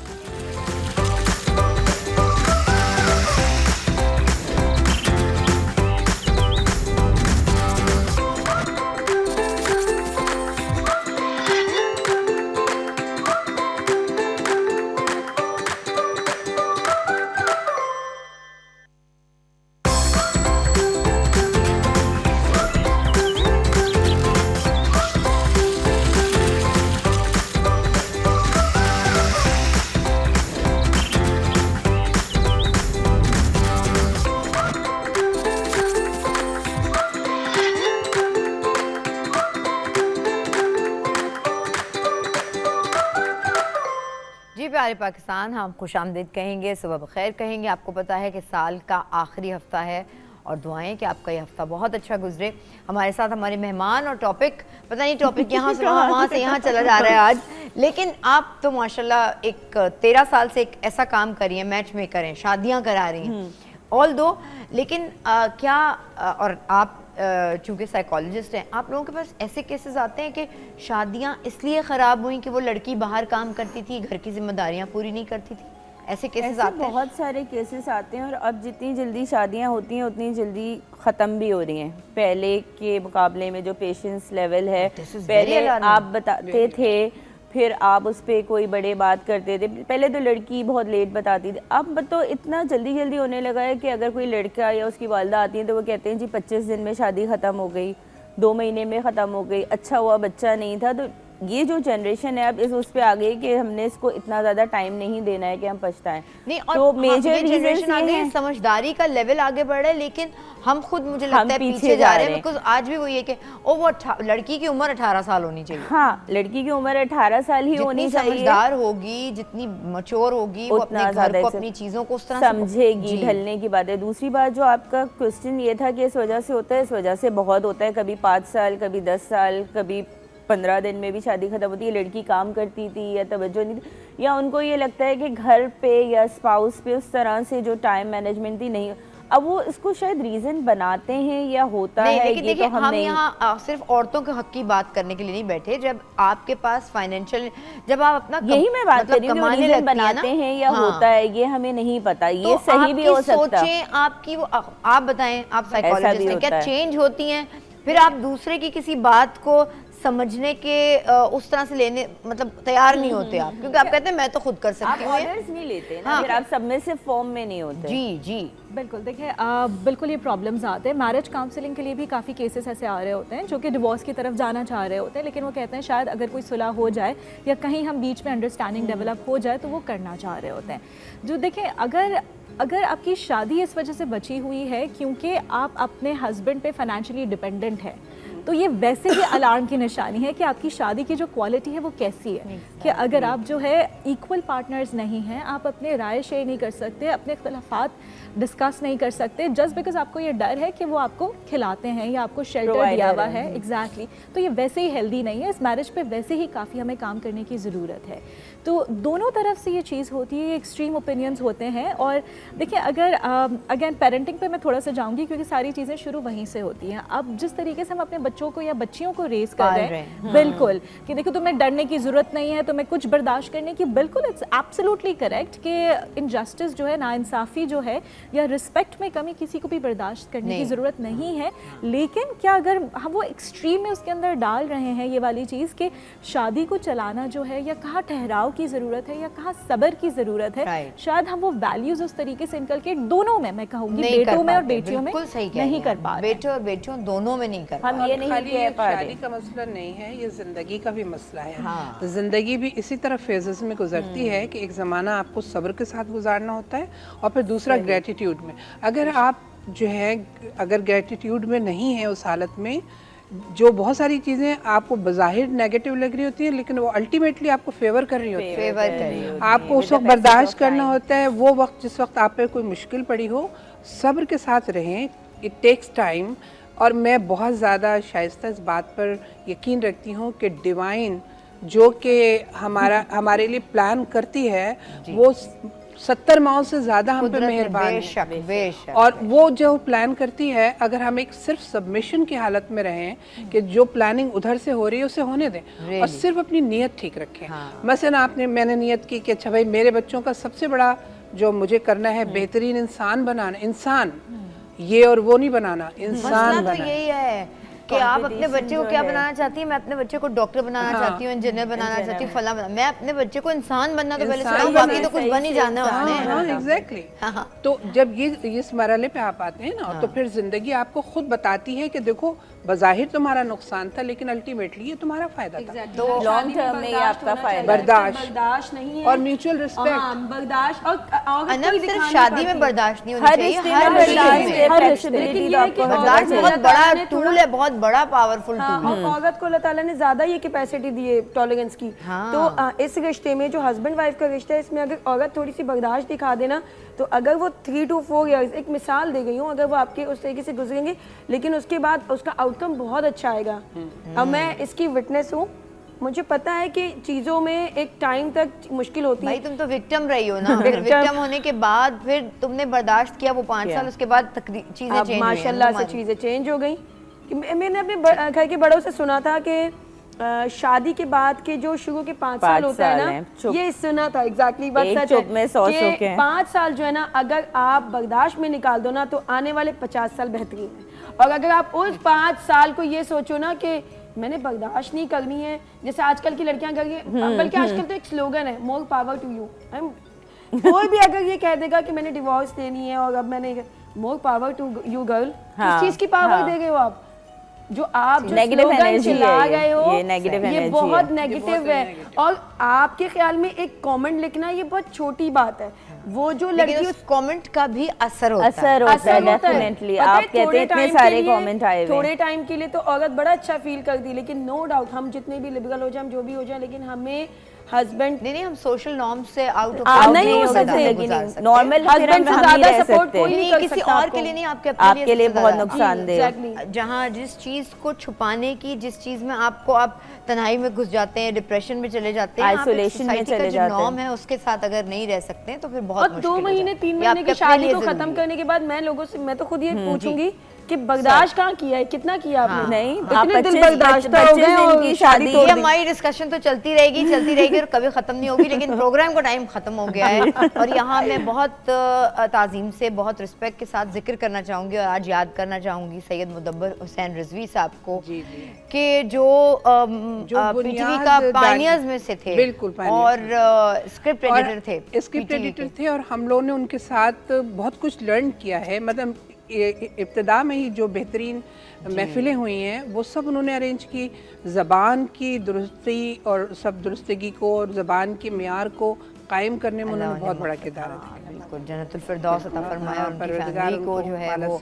प्यारे पाकिस्तान, हम खुशामदीद कहेंगे, सुबह बखैर कहेंगे। आपको पता है कि साल का आखिरी हफ्ता है और दुआएं कि आपका ये हफ्ता बहुत अच्छा गुजरे। हमारे साथ हमारे मेहमान और टॉपिक, पता नहीं टॉपिक यहाँ से वहाँ से यहाँ चला जा रहा है आज, लेकिन आप तो माशाल्लाह एक 13 साल से एक ऐसा काम कर रही हैं, मैच मेकर हैं, शादियाँ करा रही हैं ऑल दो, लेकिन क्या और आप चूँकि साइकोलॉजिस्ट हैं, आप लोगों के पास ऐसे केसेस आते हैं कि शादियाँ इसलिए ख़राब हुई कि वो लड़की बाहर काम करती थी, घर की जिम्मेदारियाँ पूरी नहीं करती थी? ऐसे केसेस आते हैं? बहुत सारे केसेस आते हैं, और अब जितनी जल्दी शादियाँ होती हैं उतनी जल्दी ख़त्म भी हो रही हैं। पहले के मुकाबले में जो पेशेंस लेवल है, पहले आप बताते थे, फिर आप उस पर कोई बड़े बात करते थे। पहले तो लड़की बहुत लेट बताती थी, अब तो इतना जल्दी जल्दी होने लगा है कि अगर कोई लड़का या उसकी वालदा आती है तो वो कहते हैं जी 25 दिन में शादी ख़त्म हो गई, 2 महीने में ख़त्म हो गई, अच्छा हुआ बच्चा नहीं था। तो ये जो जनरेशन है अब उस पे आ गई कि हमने इसको इतना ज़्यादा टाइम नहीं देना है कि हम पछताएं। नहीं, और तो मेजर जनरेशन आ गई, समझदारी का लेवल आगे बढ़ रहा है, लेकिन हम खुद मुझे लगता है पीछे जा रहे हैं। बिकॉज आज भी वही है कि वो लड़की की उम्र 18 साल होनी चाहिए। हाँ, लड़की की उम्र 18 साल ही होनी चाहिए। समझदार होगी, जितनी मैच्योर होगी, वो अपने घर को, अपनी चीज़ों को उस तरह समझेगी, ढलने की बात है। दूसरी बात जो आपका क्वेश्चन ये था कि इस वजह से होता है, इस वजह से बहुत होता है। कभी 5 साल, कभी 10 साल, कभी 15 दिन में भी शादी खत्म होती है। लड़की काम करती थी या तवज्जो नहीं थी, या उनको ये लगता है कि घर पे या स्पाउस पे उस तरह से जो टाइम मैनेजमेंट थी नहीं। अब वो इसको शायद रीजन बनाते हैं या होता है, लेकिन ये तो हम यहाँ सिर्फ औरतों के हक की बात करने के लिए नहीं बैठे। जब आपके पास फाइनेंशियल, जब आप अपना यही मैं बात कर रही हूँ, रीजन बनाते हैं या होता है, ये हमें नहीं पता। ये सही भी हो सकता है। सोचें आपकी, वो आप बताएं, आप साइकोलॉजिस्ट हैं, क्या चेंज होती हैं? फिर आप दूसरे की किसी बात को समझने के उस तरह से लेने मतलब तैयार नहीं होते आप, क्योंकि आप कहते हैं मैं तो खुद कर सकती हूँ। आप ऑर्डर्स नहीं लेते ना, फिर आप सबमिसिव फॉर्म में नहीं होते। जी जी बिल्कुल। देखिए बिल्कुल ये प्रॉब्लम्स आते हैं। मैरिज काउंसलिंग के लिए भी काफ़ी केसेस ऐसे आ रहे होते हैं जो कि डिवोर्स की तरफ जाना चाह रहे होते हैं, लेकिन वो कहते हैं शायद अगर कोई सुलह हो जाए या कहीं हम बीच में अंडरस्टैंडिंग डेवलप हो जाए तो वो करना चाह रहे होते हैं। जो देखें, अगर आपकी शादी इस वजह से बची हुई है क्योंकि आप अपने हस्बैंड पे फाइनेंशियली डिपेंडेंट है, तो ये वैसे ही अलार्म की निशानी है कि आपकी शादी की जो क्वालिटी है वो कैसी है। कि अगर आप जो है इक्वल पार्टनर्स नहीं हैं, आप अपने राय शेयर नहीं कर सकते, अपने इख्तलाफात डिस्कस नहीं कर सकते, जस्ट बिकॉज आपको ये डर है कि वो आपको खिलाते हैं या आपको शेल्टर दिया हुआ है, एग्जैक्टली, तो ये वैसे ही हेल्दी नहीं है। इस मैरिज पे वैसे ही काफ़ी हमें काम करने की ज़रूरत है। तो दोनों तरफ से ये चीज़ होती है, एक्सट्रीम ओपिनियंस होते हैं। और देखिए अगर अगेन पेरेंटिंग पे मैं थोड़ा सा जाऊंगी क्योंकि सारी चीज़ें शुरू वहीं से होती हैं। अब जिस तरीके से हम अपने बच्चों को या बच्चियों को रेस कर रहे हैं, बिल्कुल कि देखो तुम्हें डरने की ज़रूरत नहीं है, तुम्हें कुछ बर्दाश्त करने की, बिल्कुल इट्स एब्सोल्युटली करेक्ट कि इनजस्टिस जो है, नाइंसाफ़ी जो है या रिस्पेक्ट में कमी किसी को भी बर्दाश्त करने की ज़रूरत नहीं है। लेकिन क्या अगर हम वो एक्सट्रीम में उसके अंदर डाल रहे हैं ये वाली चीज़ कि शादी को चलाना जो है या कहाँ ठहराव की ज़रूरत है या कहाँ सब्र की ज़रूरत है, शायद हम वो वैल्यूज़ उस तरीके से इनकलकेट दोनों में, मैं कहूँगी बेटों में और बेटियों में नहीं कर पा रहे। बेटे और बेटियों दोनों में नहीं कर पा हम ये नहीं खाली कह पा रहे। शादी का मसला नहीं है, ये जिंदगी का भी मसला है। जिंदगी भी इसी तरह फेजेस में गुजरती है कि एक ज़माना आपको सब्र के साथ गुजारना होता है और फिर दूसरा ग्रेटिट्यूड में। अगर आप जो है अगर ग्रेटिट्यूड में नहीं है उस हालत में, जो बहुत सारी चीज़ें आपको बज़ाहिर नेगेटिव लग रही होती है लेकिन वो अल्टीमेटली आपको फेवर कर रही होती है, आपको उस वक्त बर्दाश्त करना होता है। वो वक्त जिस वक्त आप पे कोई मुश्किल पड़ी हो, सब्र के साथ रहें, इट टेक्स टाइम। और मैं बहुत ज़्यादा शाइस्ता इस बात पर यकीन रखती हूँ कि डिवाइन जो कि हमारे लिए प्लान करती है वो 70 माओं से ज़्यादा हम पे मेहरबान है। और वो जो प्लान करती है, अगर हम एक सिर्फ सबमिशन की हालत में रहें कि जो प्लानिंग उधर से हो रही है उसे होने दें और सिर्फ अपनी नीयत ठीक रखें। मसलन मैंने नीयत की कि अच्छा भाई मेरे बच्चों का सबसे बड़ा जो मुझे करना है बेहतरीन इंसान बनाना, इंसान ये और वो नहीं बनाना, इंसान बनाना। तो यही है कि आप अपने बच्चे को क्या बनाना चाहती हैं। मैं अपने बच्चे को डॉक्टर बनाना चाहती हूँ, इंजीनियर बनाना चाहती हूँ, फला मैं अपने बच्चे को इंसान बनना तो पहले सिखाऊं, बाकी तो कुछ बन ही जाना उसने। एग्जैक्टली। तो जब ये इस मरहले पे आप आते हैं ना, तो फिर जिंदगी आपको खुद बताती है कि देखो बज़ाहिर तुम्हारा नुकसान था लेकिन अल्टीमेटली ये तुम्हारा फायदा था। तो लॉन्ग टर्म में ये आपका फायदा, बर्दाश्त नहीं है और म्यूचुअल रिस्पेक्ट, बर्दाश्त। और सिर्फ शादी में बर्दाश्त नहीं होनी चाहिए, हर रिश्ते में बर्दाश्त बहुत बड़ा टूल है, बहुत बड़ा पावरफुल टूल है। औरत को अल्लाह ताला ने ज्यादा ये कैपेसिटी दी है टॉलरेंस की। तो इस रिश्ते में जो हस्बैंड वाइफ का रिश्ता है, इसमें अगर औरत थोड़ी सी बर्दाश्त दिखा देना, तो अगर वो 3 to 4 years, एक मिसाल दे गई हूँ, अगर वो आपके उस तरीके से गुजरेंगे लेकिन उसके बाद उसका आउटकम बहुत अच्छा आएगा। अब मैं इसकी विटनेस हूँ, मुझे पता है कि चीज़ों में एक टाइम तक मुश्किल होती है। भाई तुम तो विक्टिम रही हो ना, फिर विक्टिम होने के बाद फिर तुमने बर्दाश्त किया वो 5 साल, उसके बाद चीज़ें चेंज हुई माशाल्लाह से चीज़ें चेंज हो गई। मैंने अपने घर के बड़ों से सुना था कि शादी के बाद के जो शुरू के 5 साल होता है ना, ये सुना था एग्जैक्टली, बात सच है कि 5 साल जो है ना, अगर आप बर्दाश्त में निकाल दो ना तो आने वाले 50 साल बेहतरीन है। और अगर आप उस 5 साल को ये सोचो ना कि मैंने बर्दाश्त नहीं करनी है, जैसे आजकल की लड़कियां कर रही है, बल्कि आजकल तो एक स्लोगन है, मोर पावर टू यू। कोई भी अगर ये कह देगा कि मैंने डिवोर्स लेनी है और अब मैंने, more power to you girl, किस चीज की पावर दे गए हो आप? जो आप जो स्लोगन चिल्ला गए हो, ये बहुत नेगेटिव है। और आपके ख्याल में एक कमेंट लिखना ये बहुत छोटी बात है, वो जो लड़की उस कमेंट का भी असर होता है डेफिनेटली। आप कहते हैं इतने सारे कमेंट आए हुए, थोड़े टाइम के लिए तो औरत बड़ा अच्छा फील करती, लेकिन नो डाउट हम जितने भी लिबरल हो जाए, हम जो भी हो जाए, लेकिन हमें हस्बैंड नहीं, हम सोशल नॉर्म से आउट नहीं हो सकते। नॉर्मल हस्बैंड से ज्यादा सपोर्ट कोई नहीं कर किसी सकता और के लिए नहीं, आपके लिए बहुत नुकसानदेह। जहाँ जिस चीज को छुपाने की, जिस चीज में आपको आप तन्हाई में घुस जाते हैं, डिप्रेशन में चले जाते हैं, आइसोलेशन में चले जाते हैं, नॉर्म है उसके साथ अगर नहीं रह सकते हैं तो फिर बहुत मुश्किल। 2 महीने 3 महीने की शादी को खत्म करने के बाद मैं लोगों से, मैं तो खुद ये पूछूंगी कि बर्दाश्त कहाँ किया है, कितना किया आपने? नहीं, इतने दिन बर्दाश्त हो गए और शादी ये हमारी डिस्कशन तो चलती रहेगी और कभी खत्म नहीं होगी, लेकिन प्रोग्राम का टाइम खत्म हो गया है। और यहाँ मैं बहुत ताज़ीम से, बहुत रिस्पेक्ट के साथ जिक्र करना चाहूँगी और आज याद करना चाहूँगी सैयद मुदब्बर हुसैन रिजवी साहब को, कि जो पीटीवी का पायनियर्स में से थे, बिल्कुल, और स्क्रिप्ट एडिटर थे, और हम लोगों ने उनके साथ बहुत कुछ लर्न किया है। मतलब इब्तिदा में ही जो बेहतरीन महफिलें हुई हैं वो सब उन्होंने अरेंज की, ज़बान की दुरुस्ती और सब दुरुस्तगी को और ज़बान के मियार को कायम करने में उन्होंने बहुत बड़ा किरदार अदा किया। बिल्कुल, जन्नतुल फिरदौस अता फरमाए और उनकी फैमिली को जो है वो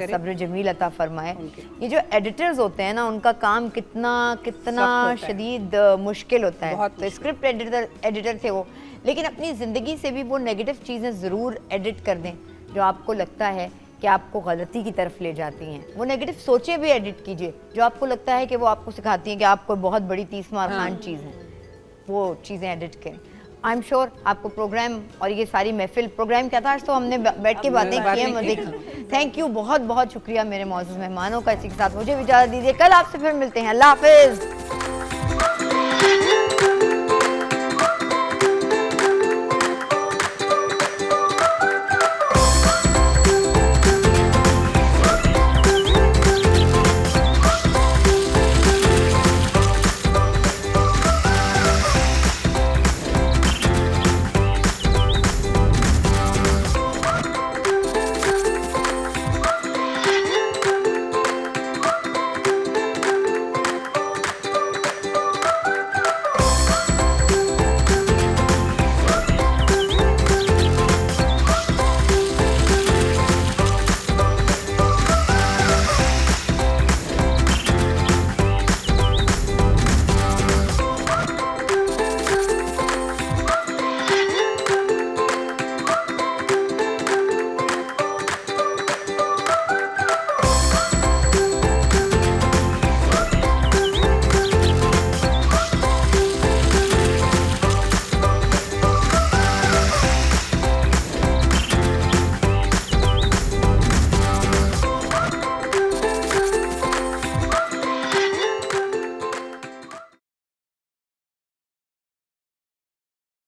सब्र जमील अता फरमाए। ये जो एडिटर्स होते हैं ना, उनका काम कितना शदीद मुश्किल होता है। तो स्क्रिप्ट एडिटर थे वो, लेकिन अपनी ज़िंदगी से भी वो नेगेटिव चीज़ें ज़रूर एडिट कर दें जो आपको लगता है कि आपको गलती की तरफ ले जाती हैं। वो नेगेटिव सोचें भी एडिट कीजिए जो आपको लगता है कि वो आपको सिखाती हैं कि आप कोई बहुत बड़ी 30 मार खान चीज़ है। वो चीज़ें एडिट करें। आई एम श्योर आपको प्रोग्राम और ये सारी महफिल, प्रोग्राम क्या था आज तो हमने बैठ के बातें की हैं, मजे की। थैंक यू, बहुत बहुत शुक्रिया मेरे मौजूद मेहमानों का। इसी के साथ मुझे भी इजाज़त दीजिए, कल आपसे फिर मिलते हैं। अल्लाह हाफिज़।